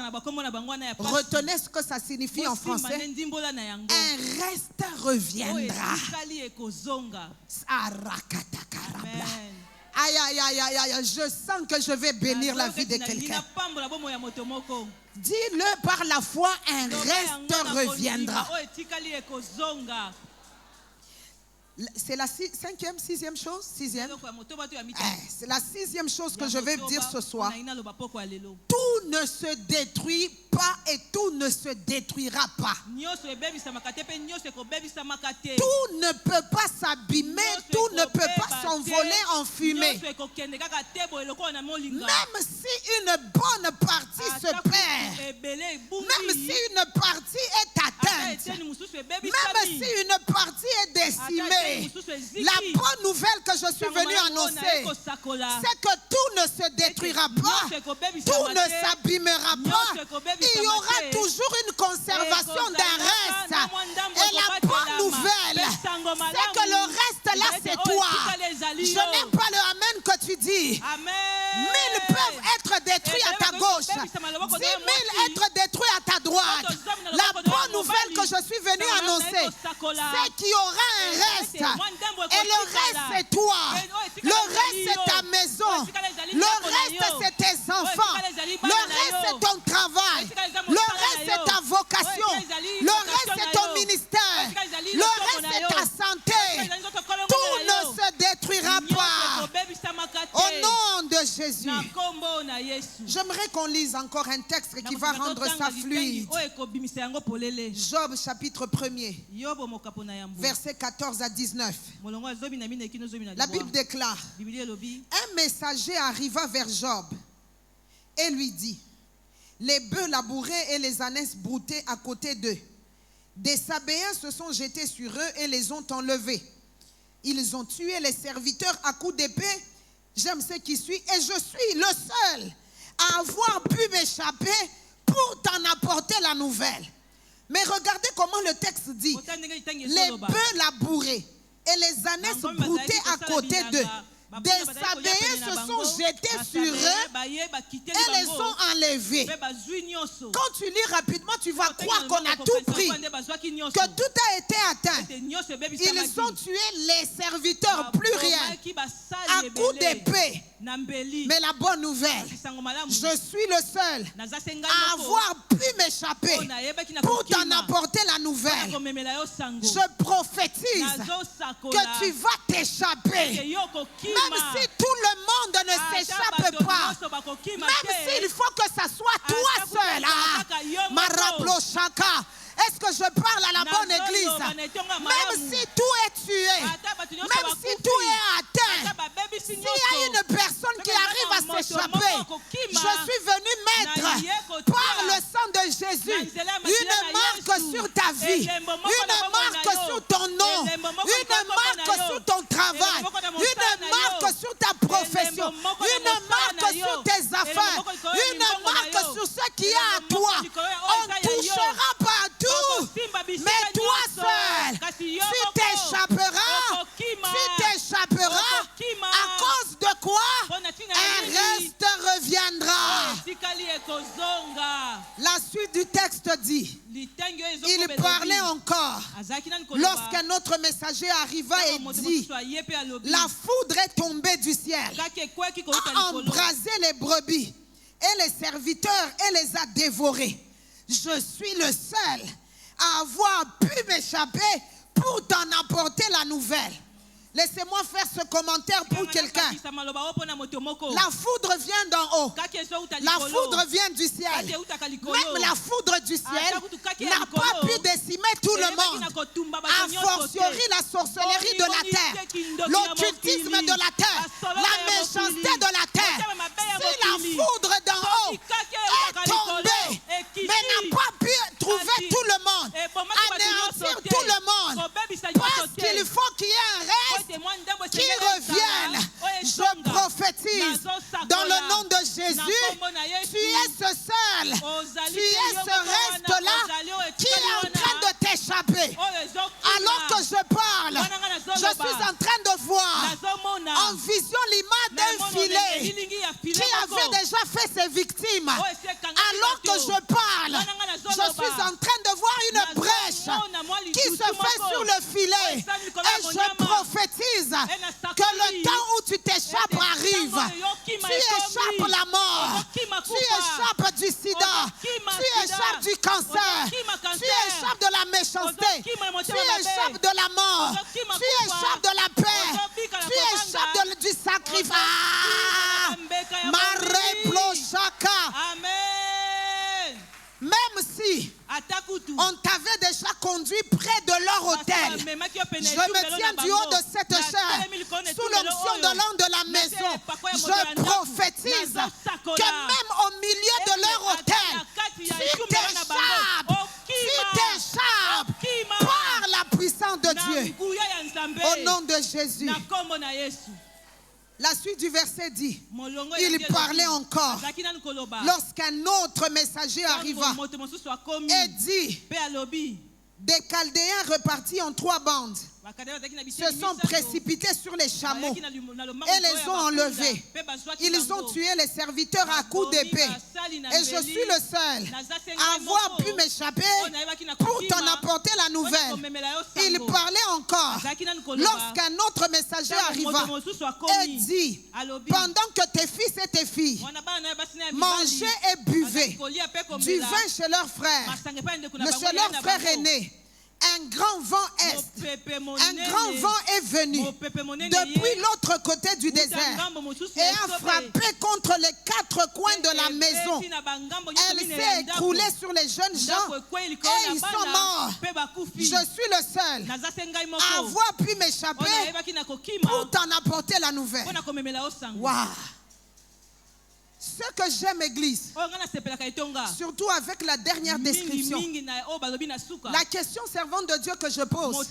Retenez ce que ça signifie en français. Un reste reviendra. Aïe, aïe, aïe, aïe, aïe, je sens que je vais bénir la vie de quelqu'un. Dis-le par la foi, un reste reviendra. C'est la cinquième, sixième chose? Sixième. C'est la sixième chose que je vais dire ce soir. Tout ne se détruit pas et tout ne se détruira pas. Tout ne peut pas s'abîmer, tout ne peut pas s'envoler en fumée. Même si une bonne partie se perd, même si une partie est atteinte, même si une partie est décimée, la bonne nouvelle que je suis venu annoncer, c'est que tout ne se détruira pas, tout ne s'abîmera pas. Il y aura toujours une conservation d'un reste. Et la bonne nouvelle, c'est que le reste là, c'est toi. Je n'aime pas le amen que tu dis. 1000 peuvent être détruits à ta gauche, 10 000 être détruits à ta droite. La bonne nouvelle que je suis venu annoncer, c'est qu'il y aura un reste. Et le reste, c'est toi. Le reste, c'est ta maison. Le reste, c'est tes enfants. Le reste, c'est ton travail. Le reste, c'est ta vocation. Le reste, c'est ton ministère. Le reste, c'est ta santé. Tout ne se détruira pas. Au nom de Jésus. J'aimerais qu'on lise encore un texte qui va rendre ça fluide. Job chapitre 1er, versets 14 à 19. La Bible déclare: un messager arriva vers Job et lui dit: les bœufs labourés et les ânesses broutées à côté d'eux. Des Sabéens se sont jetés sur eux et les ont enlevés. Ils ont tué les serviteurs à coups d'épée. J'aime ce qui suit. Et je suis le seul à avoir pu m'échapper pour t'en apporter la nouvelle. Mais regardez comment le texte dit: les bœufs labourés et les ânesses broutées à côté d'eux. Des Sabéens se sont jetés sur eux et les ont enlevés. Quand tu lis rapidement, tu vas croire qu'on a tout pris, que tout a été atteint. Ils ont tué les serviteurs, plus rien, à coups d'épée. Mais la bonne nouvelle, je suis le seul à avoir pu m'échapper pour t'en apporter la nouvelle. Je prophétise que tu vas t'échapper. Même si tout le monde ne s'échappe pas, même s'il faut que ça soit toi seul. Est-ce que je parle à la bonne église? Même si tout est tué, même si tout est atteint, s'il y a une personne qui arrive à s'échapper, je suis venu mettre par le sang de Jésus une marque sur ta vie, une marque sur ton nom, une marque sur ton travail, une marque sur ta profession, une marque sur tes affaires, une marque sur ce qui est à toi. On ne touchera pas tout. Mais toi seul, tu t'échapperas. À cause de quoi? Un reste reviendra. La suite du texte dit: il parlait encore lorsqu'un autre messager arriva et dit: la foudre est tombée du ciel, a embrasé les brebis et les serviteurs et les a dévorés. Je suis le seul à avoir pu m'échapper pour t'en apporter la nouvelle. Laissez-moi faire ce commentaire pour quelqu'un. La foudre vient d'en haut. La foudre vient du ciel. Même la foudre du ciel n'a pas pu décimer tout le monde. A fortiori la sorcellerie de la terre, l'occultisme de la terre, la méchanceté de la terre. Si la foudre d'en haut est tombée, mais n'a pas pu trouver tout le monde, anéantir tout le monde, parce qu'il faut qu'il y ait un reste qui revienne. Je prophétise dans le nom de Jésus, tu es ce seul, tu es ce reste-là qui est en train de échapper. Alors que je parle, je suis en train de voir en vision l'image d'un filet qui avait déjà fait ses victimes. Alors que je parle, je suis en train de voir une brèche qui se fait sur le filet. Et je prophétise que le temps où tu t'échappes arrive. Tu échappes la mort. Tu échappes du sida. Tu échappes du cancer. Tu échappes de la méchanceté. Tu échappes de la mort. Tu échappes de la paix. Tu échappes du sacrifice. Même si on t'avait déjà conduit près de leur hôtel, je me tiens du haut de cette chair sous l'onction de l'homme de la maison. Je prophétise que même au milieu de leur hôtel, tu t'échappes par la puissance de Dieu. Au nom de Jésus. La suite du verset dit, il parlait encore lorsqu'un autre messager arriva et dit, des Chaldéens repartis en 3 bandes se sont précipités sur les chameaux et les ont enlevés. Ils ont tué les serviteurs à coups d'épée. Et je suis le seul à avoir pu m'échapper pour t'en apporter la nouvelle. Il parlait encore lorsqu'un autre messager arriva et dit, pendant que tes fils et tes filles mangeaient et buvaient du vin chez leur frère aîné, un grand vent est venu depuis l'autre côté du désert et a frappé contre les 4 coins de la maison. Elle s'est écroulée sur les jeunes gens et ils sont morts. Je suis le seul à avoir pu m'échapper pour t'en apporter la nouvelle. Waouh! Ce que j'aime, Église, surtout avec la dernière description, la question servante de Dieu que je pose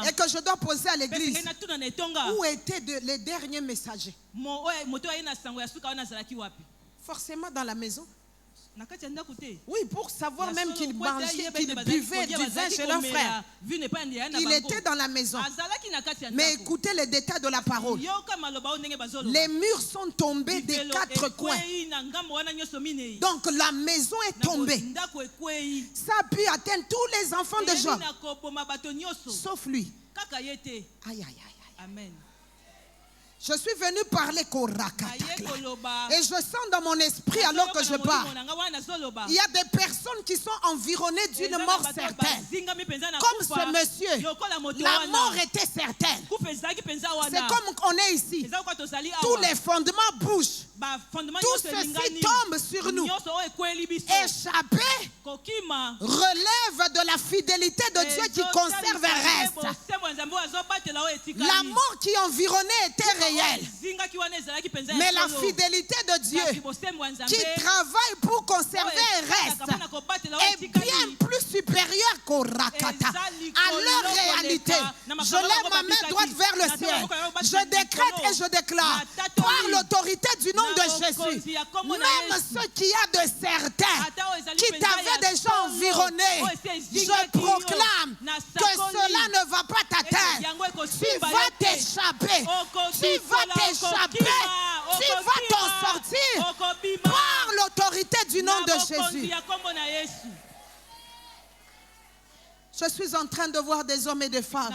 et que je dois poser à l'Église, où étaient les derniers messagers? Forcément dans la maison. Oui, pour savoir même qu'ils mangeaient, qu'ils buvaient du vin chez leur frère. Il était dans la maison. Mais écoutez les détails de la parole. Les murs sont tombés des 4 coins. Donc la maison est tombée. Ça a pu atteindre tous les enfants de Job. Sauf lui. Aïe, aïe, aïe. Amen. Je suis venu parler et je sens dans mon esprit alors que je parle, il y a des personnes qui sont environnées d'une mort certaine. Comme ce monsieur, la mort était certaine. C'est comme on est ici. Tous les fondements bougent. Tout ceci tombe sur nous. Échapper relève de la fidélité de Dieu qui conserve et reste. La mort qui environnait était réelle. Mais la fidélité de Dieu qui travaille pour conserver et reste est bien plus supérieure qu'au rakata. À leur réalité, je lève ma main droite vers le ciel. Je décrète et je déclare par l'autorité du nom de Jésus, même ce qu'il y a de certain qui t'avait déjà environné, je proclame que cela ne va pas t'atteindre. Tu vas t'échapper. Tu vas t'échapper. Tu vas t'en sortir par l'autorité du nom de Jésus. Je suis en train de voir des hommes et des femmes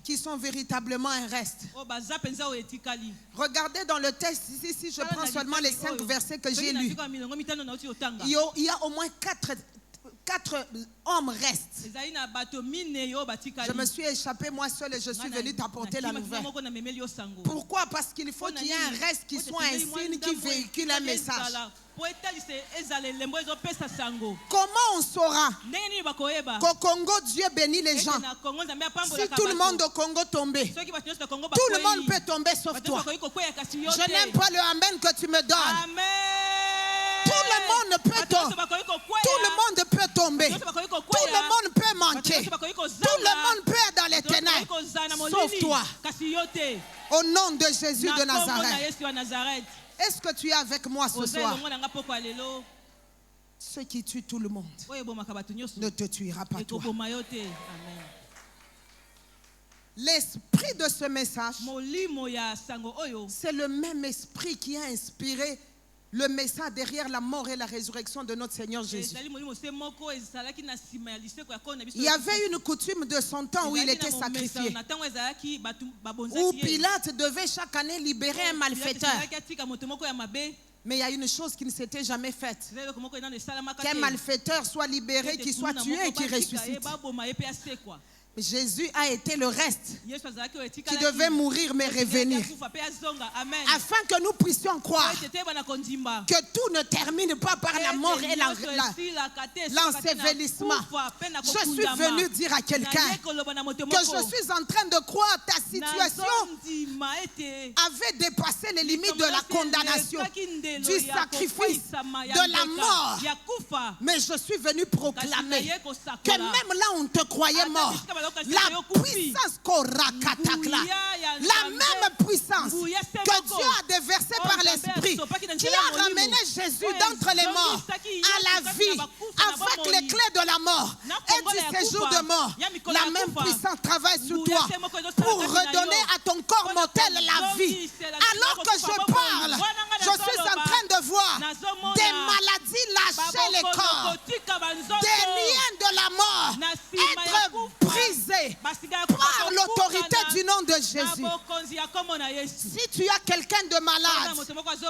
qui sont véritablement un reste. Regardez dans le texte ici, si je prends seulement les 5 versets que j'ai lus, il y a au moins 4 hommes restent. Je me suis échappé moi seul et je suis venu t'apporter la nouvelle. Pourquoi? Parce qu'il faut qu'il y ait un reste qui soit un signe qui véhicule un message. Comment on saura qu'au Congo, Dieu bénit les gens? Si tout le monde au Congo tombait, tout le monde peut tomber sauf toi. Je n'aime pas le amen que tu me donnes. Tout le monde peut tomber. Tout le monde peut tomber. Tout le monde peut manquer. Tout le monde peut être dans les ténèbres. Sauf toi. Au nom de Jésus de Nazareth. Est-ce que tu es avec moi ce soir? Ce qui tue tout le monde ne te tuera pas toi. Amen. L'esprit de ce message, c'est le même esprit qui a inspiré le message derrière la mort et la résurrection de notre Seigneur Jésus. Il y avait une coutume de son temps où il était sacrifié, où Pilate devait chaque année libérer un malfaiteur. Mais il y a une chose qui ne s'était jamais faite: qu'un malfaiteur soit libéré, qu'il soit tué et qu'il ressuscite. Jésus a été le reste qui devait mourir mais revenir, afin que nous puissions croire que tout ne termine pas par la mort et l'ensevelissement. Je suis venu dire à quelqu'un que je suis en train de croire ta situation avait dépassé les limites de la condamnation, du sacrifice, de la mort. Mais je suis venu proclamer que même là où on te croyait mort, la puissance la même puissance que Dieu a déversée par l'Esprit, qui a ramené Jésus d'entre les morts à la vie avec les clés de la mort et du séjour de mort, la même puissance travaille sur toi pour redonner à ton corps mortel la vie. Alors que je parle, je suis en train de voir des maladies lâcher les corps, des liens de la mort être brisés par l'autorité du nom de Jésus. Si tu as quelqu'un de malade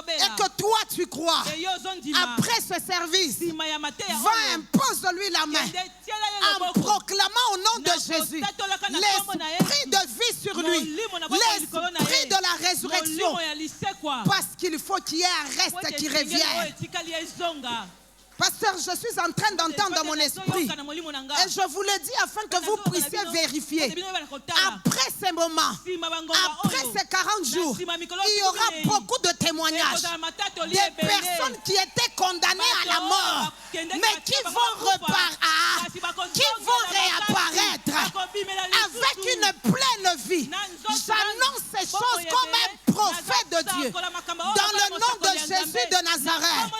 et que toi tu crois, après ce service, va impose-lui la main en proclamant au nom de Jésus l'esprit de vie sur lui, l'esprit de la résurrection, parce qu'il faut qu'il y ait un reste qui revienne. Pasteur, je suis en train d'entendre dans mon esprit, et je vous le dis afin que vous puissiez vérifier. Après ces moments, après ces 40 jours, il y aura beaucoup de témoignages des personnes qui étaient condamnées à la mort, mais qui vont réapparaître avec une pleine vie. J'annonce ces choses comme un prophète de Dieu dans le nom de Jésus de Nazareth.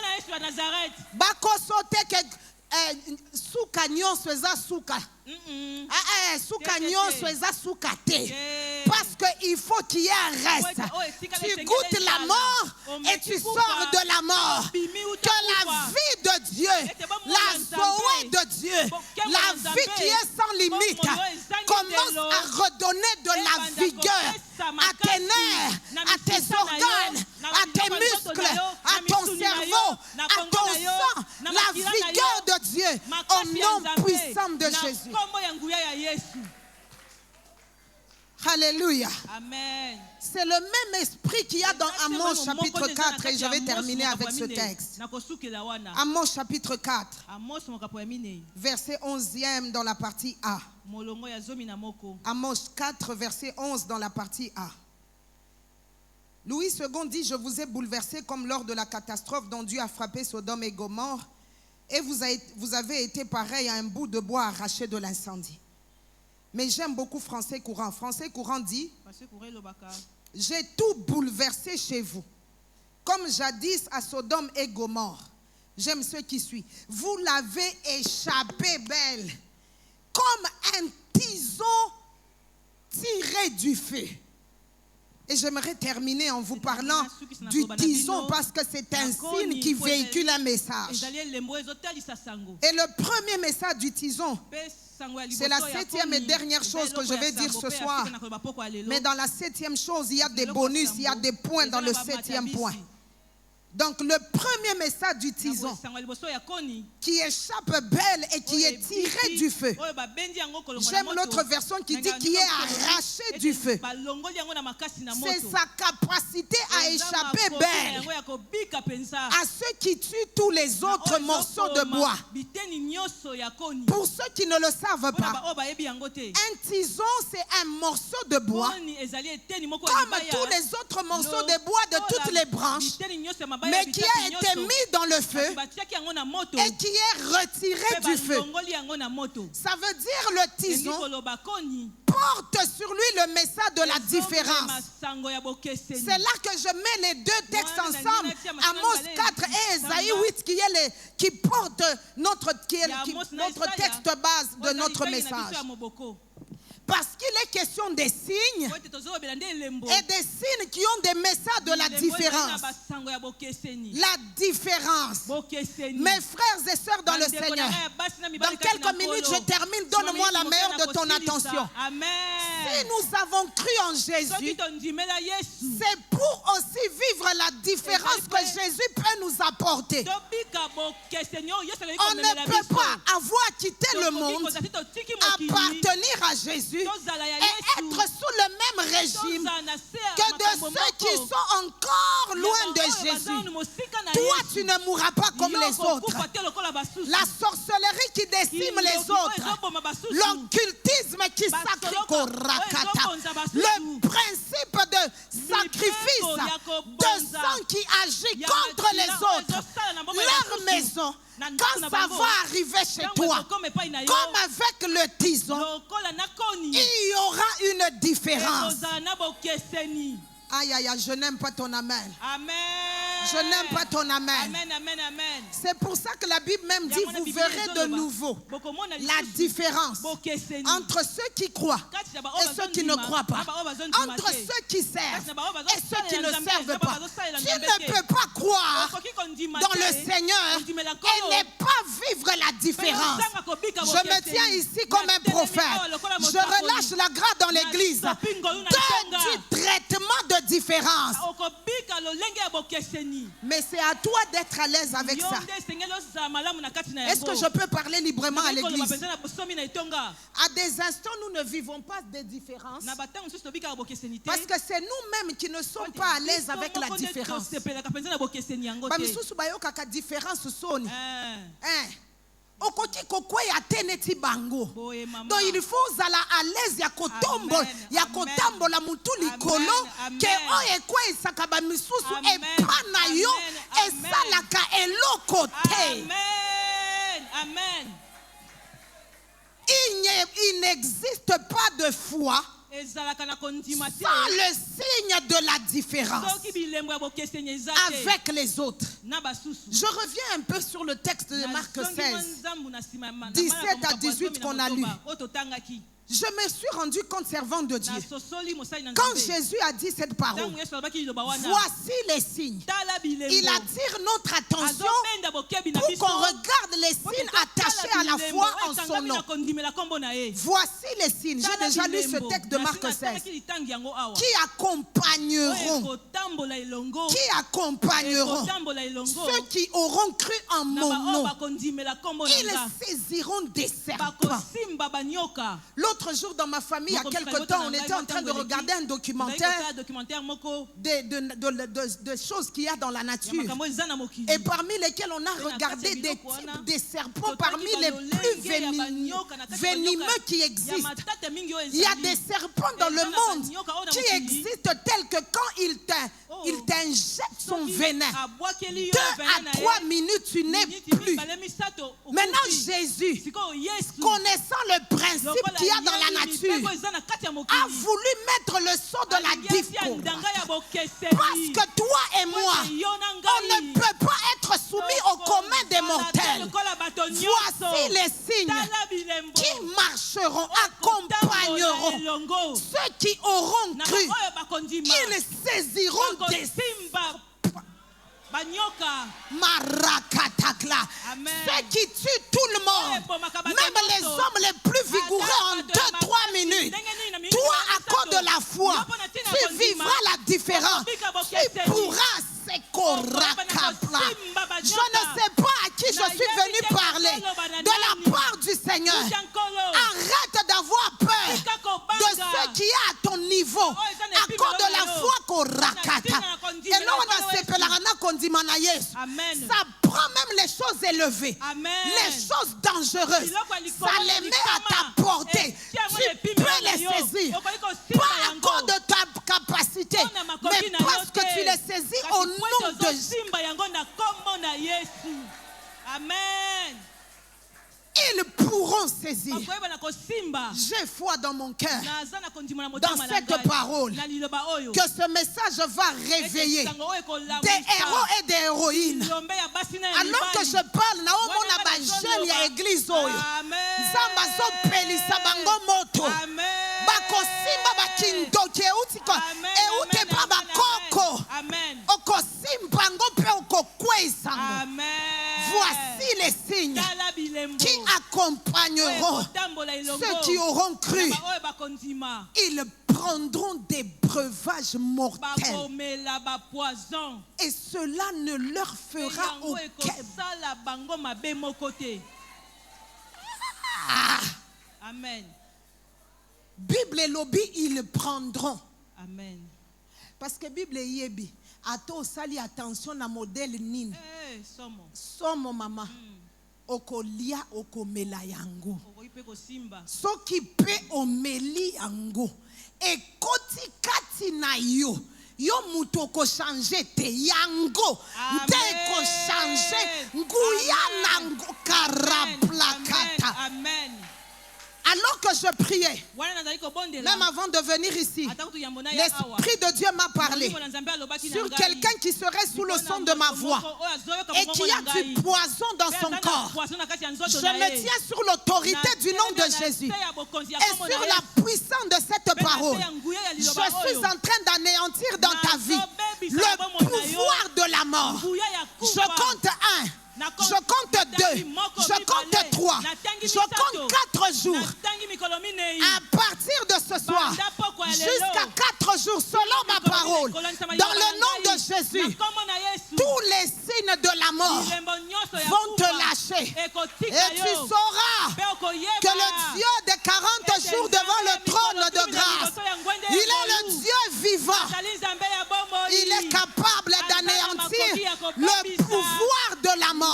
Bakosote ke suka nyonso eza suka. Suka nyonso eza suka te. Parce qu'il faut qu'il y ait un reste. Tu goûtes la mort et tu sors de la mort. Que la vie de Dieu, la Zoé de Dieu, la vie qui est sans limite, commence à redonner de la vigueur à tes nerfs, à tes organes, à tes muscles, à ton cerveau, à ton sang, la vigueur de Dieu au nom puissant de Jésus. Alléluia. Amen. C'est le même esprit qu'il y a dans Amos chapitre 4 et je vais terminer avec ce texte. Amos chapitre 4, verset 11e dans la partie A. Amos 4, verset 11 dans la partie A. Louis II dit: je vous ai bouleversé comme lors de la catastrophe dont Dieu a frappé Sodome et Gomorrhe, et vous avez été pareil à un bout de bois arraché de l'incendie. Mais j'aime beaucoup Français courant. Français courant dit: j'ai tout bouleversé chez vous, comme jadis à Sodome et Gomorrhe. J'aime ce qui suit. Vous l'avez échappé belle, comme un tison tiré du feu. Et j'aimerais terminer en vous parlant du tison parce que c'est un signe qui véhicule un message. Et le premier message du tison, c'est la 7e et dernière chose que je vais dire ce soir. Mais dans la 7e chose, il y a des bonus, il y a des points dans le 7e point. Donc le premier message du tison qui échappe belle et qui est tiré du feu. J'aime l'autre version qui dit qui est arraché du feu. C'est sa capacité à échapper belle à ceux qui tuent tous les autres morceaux de bois. Pour ceux qui ne le savent pas, un tison c'est un morceau de bois comme tous les autres morceaux de bois de toutes les branches, mais qui a été mis dans le feu et qui est retiré du feu. Ça veut dire le tison porte sur lui le message de la différence. C'est là que je mets les deux textes ensemble, Amos 4 et Ésaïe 8 qui portent notre texte base de notre message. Parce qu'il est question des signes et des signes qui ont des messages de la différence. La différence. Mes frères et sœurs dans le Seigneur, dans quelques minutes je termine, donne-moi la meilleure de ton attention. Si nous avons cru en Jésus, c'est pour aussi vivre la différence que Jésus peut nous apporter. On ne peut pas avoir quitté le monde, appartenir à Jésus et être sous le même régime que de ceux qui sont encore loin de Jésus. Toi, tu ne mourras pas comme les autres. La sorcellerie qui décime les autres, l'occultisme qui sacrifie, le principe de sacrifice de sang qui agit contre les autres, leur maison. Quand ça va arriver chez toi, comme avec le tison, il y aura une différence. Aïe, aïe, aïe, je n'aime pas ton amen. Amen. Je n'aime pas ton amen. Amen, amen, amen. C'est pour ça que la Bible même dit, vous verrez de nouveau la différence entre ceux qui croient et ceux qui ne croient pas, entre ceux qui servent et ceux qui ne servent pas. Tu ne peux pas croire dans le Seigneur et ne pas vivre la différence. Je me tiens ici comme un prophète. Je relâche la grâce dans l'église. Du traitement de différence. Mais c'est à toi d'être à l'aise avec ça. Est-ce que je peux parler librement à l'église? À des instants, nous ne vivons pas des différences. Parce que c'est nous-mêmes qui ne sommes pas à l'aise avec la différence. Donc il faut aller à l'aise ya kotombo ya kotambola mutu likolo ke oye kwa isakaba misusu epana yo esalaka eloko te. Amen. Il n'existe pas de foi sans le signe de la différence avec les autres. Je reviens un peu sur le texte de Marc 16, 17 à 18 qu'on a lu. Je me suis rendu compte, servant de Dieu, quand Jésus a dit cette parole, voici les signes. Il attire notre attention pour qu'on regarde les signes attachés à la foi en son nom. Voici les signes. J'ai déjà lu ce texte de Marc 16. Qui accompagneront ceux qui auront cru en mon nom. Ils saisiront des serpents. L'autre jour dans ma famille, il y a quelque temps, on était en train de regarder un documentaire de choses qu'il y a dans la nature. Et parmi lesquels on a regardé des types de serpents parmi les plus venimeux qui existent. Il y a des serpents dans le monde qui existent tels que quand il t'injecte son venin, 2 à 3 minutes, tu n'es plus. Maintenant, Jésus, connaissant le principe qu'il y a dans la nature, a voulu mettre le sceau de la différence. Parce que toi et moi, on ne peut pas être soumis au commun des mortels. Voici les signes qui marcheront, accompagneront ceux qui auront cru. Ils saisiront des Marakatakla. Ceux qui tuent tout le monde, même les hommes les plus vigoureux en 2-3 minutes. Toi, à cause de la foi, tu vivras la différence. Tu pourras s'écorakapla. Je ne sais pas à qui je suis venu parler de la part du Seigneur. Arrête d'avoir peur de ce qui est à ton niveau à cause de la foi korakata. Et là on a séparé qu'on dit manaïs. Ça prend même les choses élevées, les choses dangereuses. Ça les met à ta portée. Tu peux les saisir, pas à cause de ta capacité, mais parce que tu les saisis au nom de Jésus. Amen. Ils pourront saisir. J'ai foi dans mon cœur, dans cette parole, que ce message va réveiller des héros et des héroïnes. Alors que je parle, on a jeune ya église oyo. Zamba zo pelisa bango moto. Bakosimba bakindoki eutiko. Eute pa bakoko. Okosimba ngo pe okokweza. Voici les signes qui accompagneront ceux qui auront cru. Ils prendront des breuvages mortels et cela ne leur fera aucun. Amen. Bible et lobby, ils prendront. Amen. Parce que Bible et yebi. Ato sali attention na modèle nini. Somo mama. Okolia okomela yango. Soki pe omeli yango. E koti kati na yo. Yo muto ko changer te yango. Nte ko changer. Nguya nango karaplakata. Amen. Alors que je priais, même avant de venir ici, l'Esprit de Dieu m'a parlé sur quelqu'un qui serait sous le son de ma voix et qui a du poison dans son corps. Je me tiens sur l'autorité du nom de Jésus et sur la puissance de cette parole. Je suis en train d'anéantir dans ta vie le pouvoir de la mort. Je compte 1. Je compte 2, je compte 3, je compte 4 jours. À partir de ce soir, jusqu'à 4 jours, selon ma parole, dans le nom de Jésus, tous les signes de la mort vont te lâcher. Et tu sauras que le Dieu des 40 jours devant le trône de grâce, il est le Dieu vivant. Il est capable d'anéantir le pouvoir de la mort.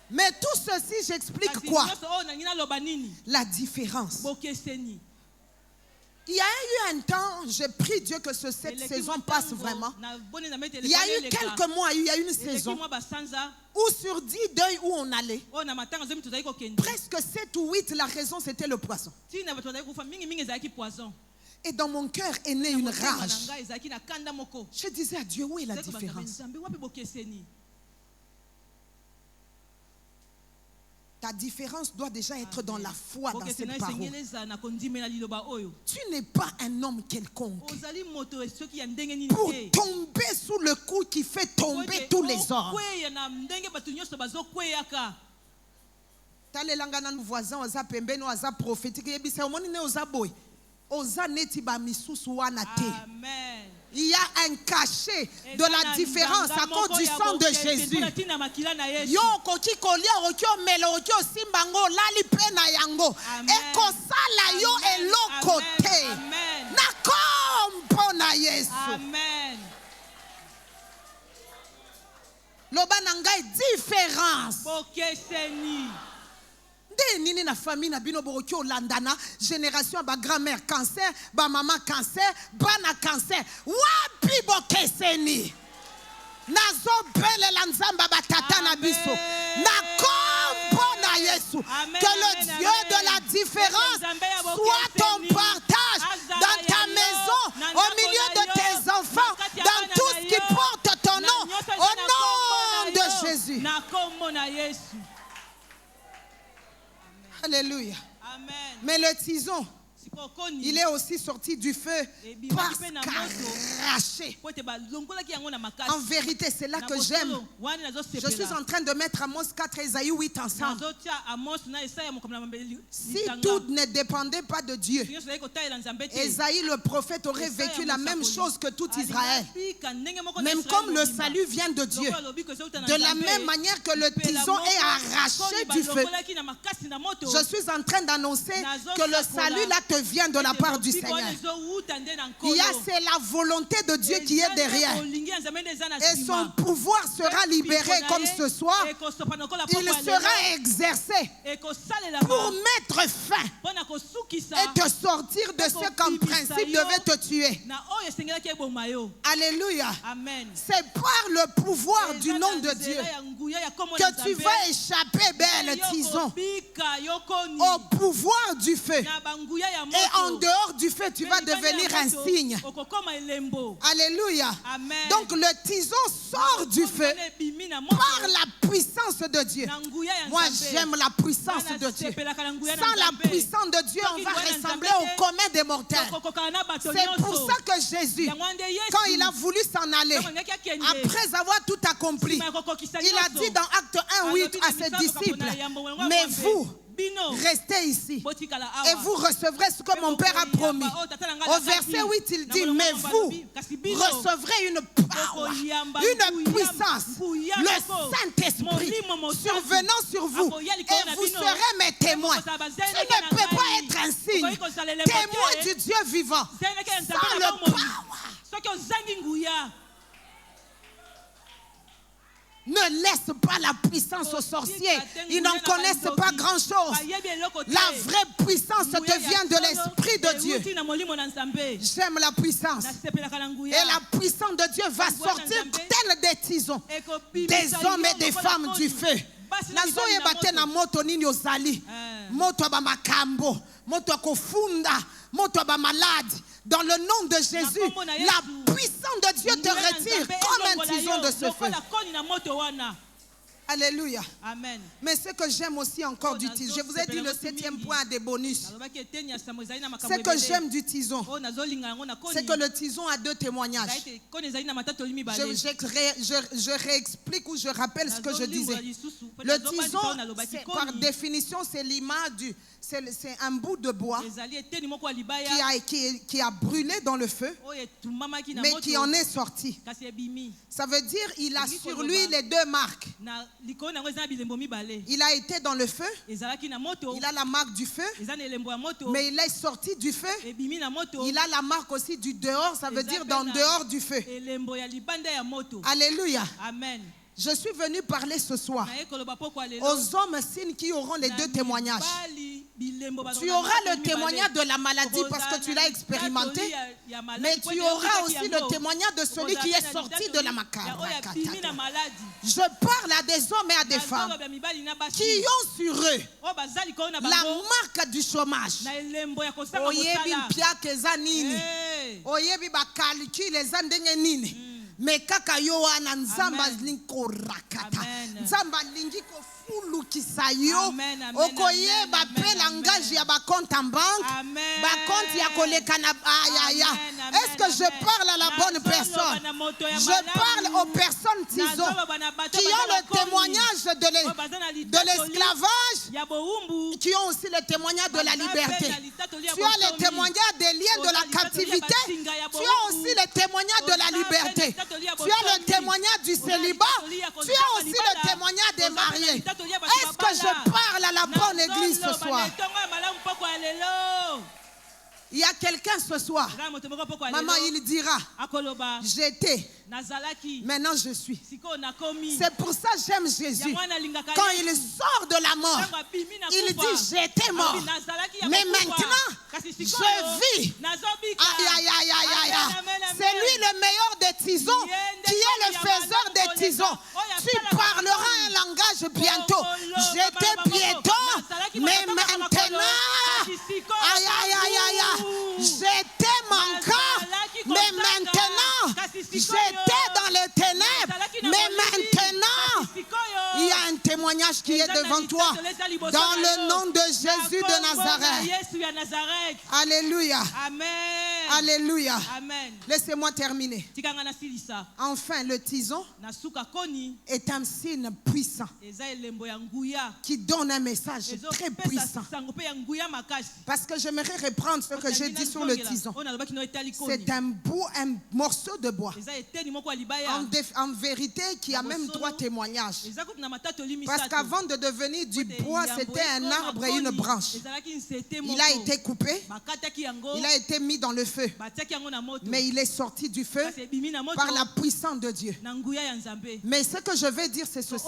Mais tout ceci, j'explique quoi? La différence. Il y a eu un temps, j'ai prié Dieu que cette saison passe vraiment. Il y a eu quelques mois, il y a eu une saison où sur 10 deuils où on allait, presque 7 ou 8, la raison c'était le poisson. Et dans mon cœur est née une rage. Je disais à Dieu, où est la différence? Ta différence doit déjà être dans la foi dans cette parole. Tu n'es pas un homme quelconque pour tomber sous le coup qui fait tomber tous les hommes. Talelanga na voisin oza pembeni oza prophétique yebisa omoni ne oza boy. Oza neti ba misusu wana te. Amen. Il y a un cachet de la différence à cause du sang de Jésus. Yo koki kolia okyo melo okyo simbango lali pena yango. E kosala yo elokote. Na kompo na Yesu. Amen. Loba nangai différence. Nini na famille na bino borokyo landana génération ba grand-mère cancer ba maman cancer bana cancer wapi bokeseni nazo bele la nzamba batata na biso na kombo na Yesu. Que le Dieu de la différence soit ton partage dans ta maison, au milieu de tes enfants, dans tout ce qui porte ton nom, au nom de Jésus. Alléluia. Amen. Mais le tison, il est aussi sorti du feu parce qu'arraché. En vérité, c'est là que j'aime. Je suis en train de mettre Amos 4 et Esaïe 8 ensemble. Si tout ne dépendait pas de Dieu, Esaïe le prophète aurait vécu la même chose que tout Israël. Même comme le salut vient de Dieu, de la même manière que le tison est arraché du feu, je suis en train d'annoncer que le salut là te vient de la part du Seigneur. Il y a, c'est la volonté de Dieu qui est derrière. Et son pouvoir sera libéré comme ce soir. Il sera exercé pour mettre fin et te sortir de ce qu'en principe devait te tuer. Alléluia. C'est par le pouvoir du nom de Dieu que tu vas échapper, belle tison, au pouvoir du feu. Et en dehors du feu, tu vas devenir un signe. Alléluia. Donc le tison sort du feu par la puissance de Dieu. Moi, j'aime la puissance de Dieu. Sans la puissance de Dieu, on va ressembler au commun des mortels. C'est pour ça que Jésus, quand il a voulu s'en aller, après avoir tout accompli, il a dit dans Acte 1:8 à ses disciples, mais vous, restez ici et vous recevrez ce que mon Père a promis. Au verset 8, il dit, mais vous recevrez une power, une puissance, le Saint-Esprit survenant sur vous et vous serez mes témoins. Tu ne peux pas être un signe, témoin du Dieu vivant, sans le power. Ne laisse pas la puissance aux sorciers. Ils n'en connaissent pas grand-chose. La vraie puissance te vient de l'Esprit de Dieu. J'aime la puissance. Et la puissance de Dieu va sortir telle des tisons, des hommes et des femmes du feu. Nazo ebate na moto nini ozali. Moto ba makambo, moto kofunda, moto ba malade. Dans le nom de Jésus, la puissance de Dieu te retire comme un tison de ce feu. Alléluia. Amen. Mais ce que j'aime aussi encore du tison, je vous ai dit le 7e point des bonus. Ce que j'aime du tison, c'est que le tison a 2 témoignages. Je réexplique ou je rappelle ce que je disais. Le tison, par définition, c'est l'image du... C'est un bout de bois qui a brûlé dans le feu, mais qui en est sorti. Ça veut dire qu'il a sur lui les 2 marques. Il a été dans le feu, il a la marque du feu, mais il est sorti du feu, il a la marque aussi du dehors, ça veut dire dans dehors du feu. Alléluia. Amen. Je suis venu parler ce soir aux hommes signes qui auront les 2 témoignages. Tu auras le témoignage de la maladie parce que tu l'as expérimenté, mais tu auras aussi le témoignage de celui qui est sorti de la macabre. Je parle à des hommes et à des femmes qui ont sur eux la marque du chômage. Mais kaka yo ana nzamba linko rakata nzamba lingi ko fulu kisayo okoye ba pe langage ya ba compte en banque ba compte ya koleka na ayaya. Est-ce que je parle à la bonne personne? Je parle aux personnes tiso qui ont le témoignage de l'esclavage, qui ont aussi le témoignage de la liberté. Tu as le témoignage des liens de la captivité, tu as aussi le témoignage de la liberté. Tu as le témoignage du célibat, tu as aussi le témoignage des mariés. Est-ce que je parle à la bonne église ce soir? Il y a quelqu'un ce soir, maman, il dira, j'étais, maintenant je suis. C'est pour ça que j'aime Jésus. Quand il sort de la mort, il dit, j'étais mort, mais maintenant, je vis. Aïe, aïe, aïe, aïe, aïe. C'est lui le meilleur des tisons, qui est le faiseur des tisons. Tu parleras un langage bientôt. J'étais piéton, mais maintenant, aïe, aïe, aïe, aïe, aïe. J'étais manquant, mais maintenant, j'étais dans les ténèbres, mais maintenant, il y a un témoignage qui est devant toi, dans le nom de Jésus de Nazareth. Alléluia. Amen. Alléluia. Amen. Laissez-moi terminer. Enfin, le tison est un signe puissant qui donne un message très puissant. Parce que j'aimerais reprendre ce que j'ai dit sur le tison. C'est un morceau de bois. En vérité, qui a même 3 témoignages. Parce qu'à qu'avant de devenir du bois, c'était un arbre et une branche. Il a été coupé, il a été mis dans le feu. Mais il est sorti du feu par la puissance de Dieu. Mais ce que je vais dire, c'est ceci.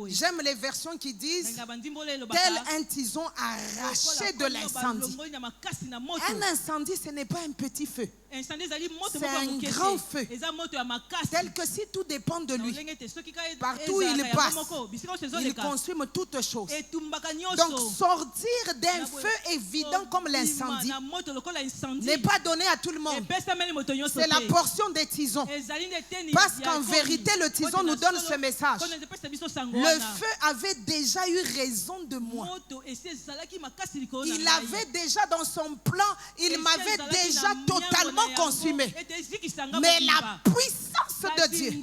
J'aime les versions qui disent tel un tison arraché de l'incendie. Un incendie, ce n'est pas un petit feu. C'est un grand feu. Tel que si tout dépend de lui, partout où il passe, il consume toutes choses. Donc sortir d'un feu évident comme l'incendie n'est pas donné à tout le monde. C'est la portion des tisons. Parce qu'en vérité, le tison nous donne ce message. Le feu avait déjà eu raison de moi. Il avait déjà dans son plan, il m'avait déjà totalement consumé. Mais la puissance de Dieu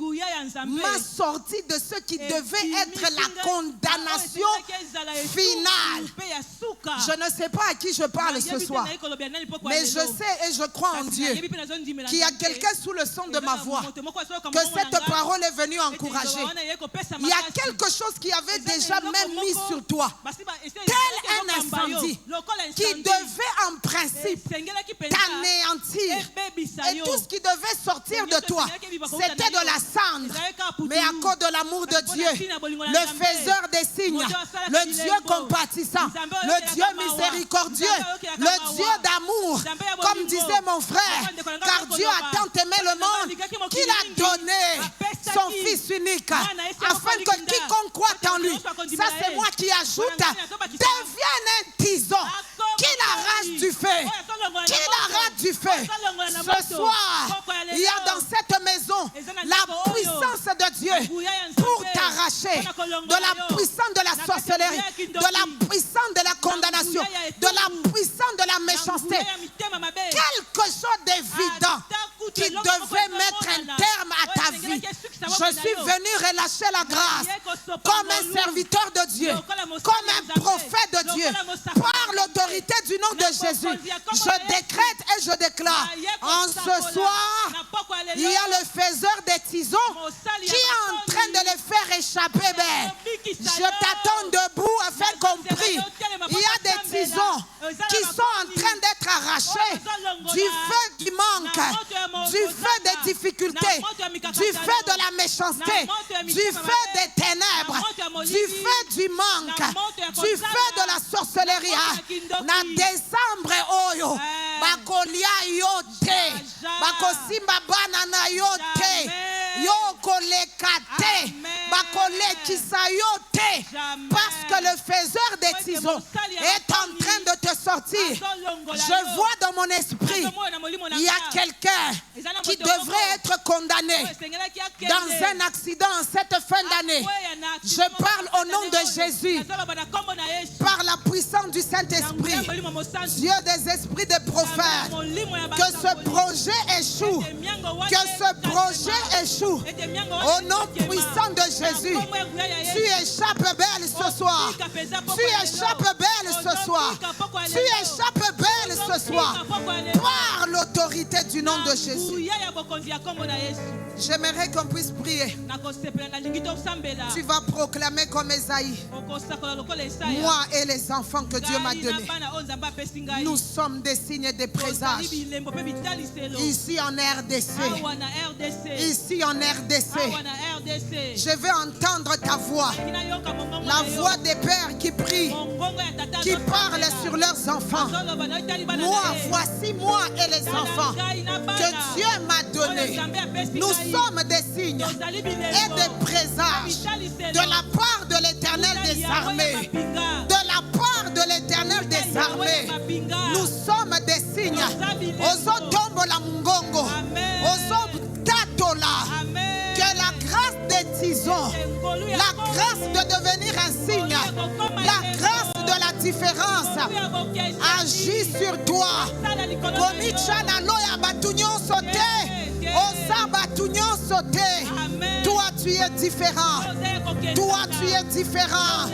m'a sorti de ce qui devait être la condamnation finale. Je ne sais pas à qui je parle ce soir, mais je sais et je crois en Dieu qu'il y a quelqu'un sous le son de ma voix, que cette parole est venue encourager. Il y a quelque chose qui avait déjà même mis sur toi, tel un incendie qui devait en principe t'anéantir. Et tout ce qui devait sortir de toi, c'était de la cendre. Mais à cause de l'amour de Dieu, le faiseur des signes, le Dieu compatissant, le Dieu miséricordieux, le Dieu d'amour, comme disait mon frère, car Dieu a tant aimé le monde qu'il a donné son Fils unique, afin que quiconque croit en lui, ça c'est moi qui ajoute, devienne un tison, qu'il arrache du feu, qu'il arrache du feu. Ce soir, il y a dans cette maison la puissance de Dieu pour t'arracher de la puissance de la sorcellerie, de la puissance de la condamnation, de la puissance de la méchanceté. Quelque chose d'évident qui devait mettre un terme à ta vie. Je suis venu relâcher la grâce comme un serviteur de Dieu, comme un prophète de Dieu, par l'autorité du nom de Jésus. Je décrète et je déclare, en ce soir, il y a le faiseur des tisons qui est en train de les faire échapper. Je t'attends debout afin qu'on prie. Il y a des tisons qui sont en train d'être arrachés du feu du manque, du feu des difficultés, du feu de la méchanceté, du feu des ténèbres, du feu du manque, du feu de la sorcellerie. Na décembre oyo bakolia yote bakosimba bana na yote yokolekate bakolekisa yote, parce que le faiseur des tisons est en train de te sortir. Je vois dans mon esprit, il y a quelqu'un qui devrait être condamné dans un accident cette fin d'année. Je parle au nom de Jésus, par la puissance du Saint-Esprit, Dieu des esprits des prophètes, que ce projet échoue, que ce projet échoue au nom puissant de Jésus. Tu échappes belle ce soir, tu échappes belle ce soir, tu échappes belle ce soir, par l'autorité du nom de Jésus. J'aimerais qu'on puisse prier. Tu vas proclamer comme Esaïe, moi et les enfants que Dieu m'a donnés, nous sommes des signes et des présages. Ici en RDC, ici en RDC, je vais entendre ta voix, la voix des pères qui prient, qui parlent sur leurs enfants. Moi, voici moi et les enfants que Dieu m'a donnés. Nous sommes des signes et des présages de la part de l'Éternel des armées. De la part de l'Éternel des armées, nous sommes des signes. Ozo tombo la mungongo, ozo tatola. Que la grâce des tisons, la grâce de devenir un signe, la grâce de la différence agit sur toi. Komicha na loya batunyon sauté, osa batunyon sauté. Toi tu es différent. Toi, tu es différent.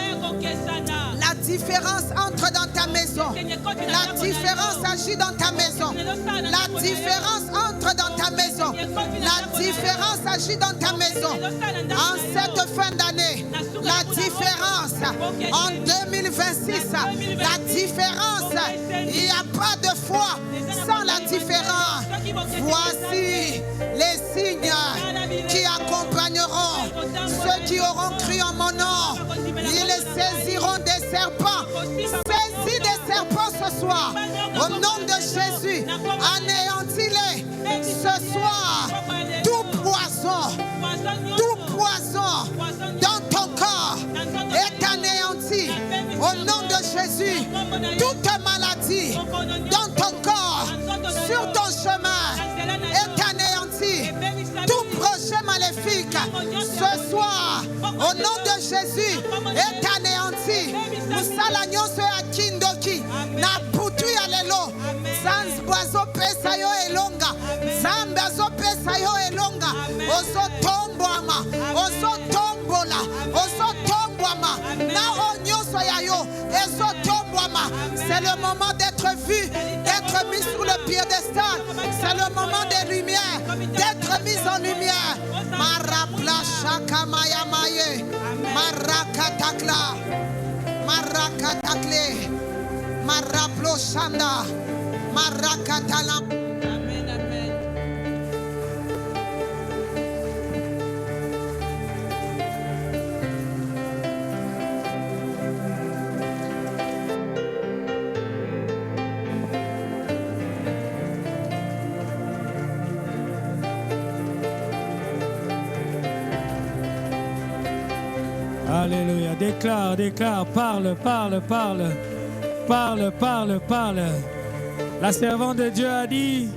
La différence entre dans ta maison. La différence agit dans ta maison. La différence entre dans ta maison. La différence agit dans ta maison. En cette fin d'année, la différence en 2026, la différence, il n'y a pas de foi sans la différence. Voici les signes qui accompagneront ceux qui auront cru en mon nom. Ils saisiront des serpents. Saisis des serpents ce soir. Au nom de Jésus, anéantis-les. Ce soir, tout poison dans ton corps est anéanti. Au nom de Jésus, toute maladie dans ton corps, sur ton chemin, est anéanti. Tout projet maléfique, ce soir, au nom de Jésus, est anéanti. Musala nyonso ya kindoki, na putu ya lelo, zanzbo azopesa yo elonga, zambe azopesa yo elonga, ozotombwama, ozotombola, ozotombwama, na onyoso ya yo, ezotombwama. C'est le moment d'être vu, d'être mis sur le piédestal. C'est le moment des lumières, d'être mis en lumière. Marapla shakamaya maye, marakatakla, marakatakle, maraplo shanda, marakatala. Amen, amen. Alléluia. Déclare, déclare, parle, parle, parle. Parle, parle, parle. La servante de Dieu a dit,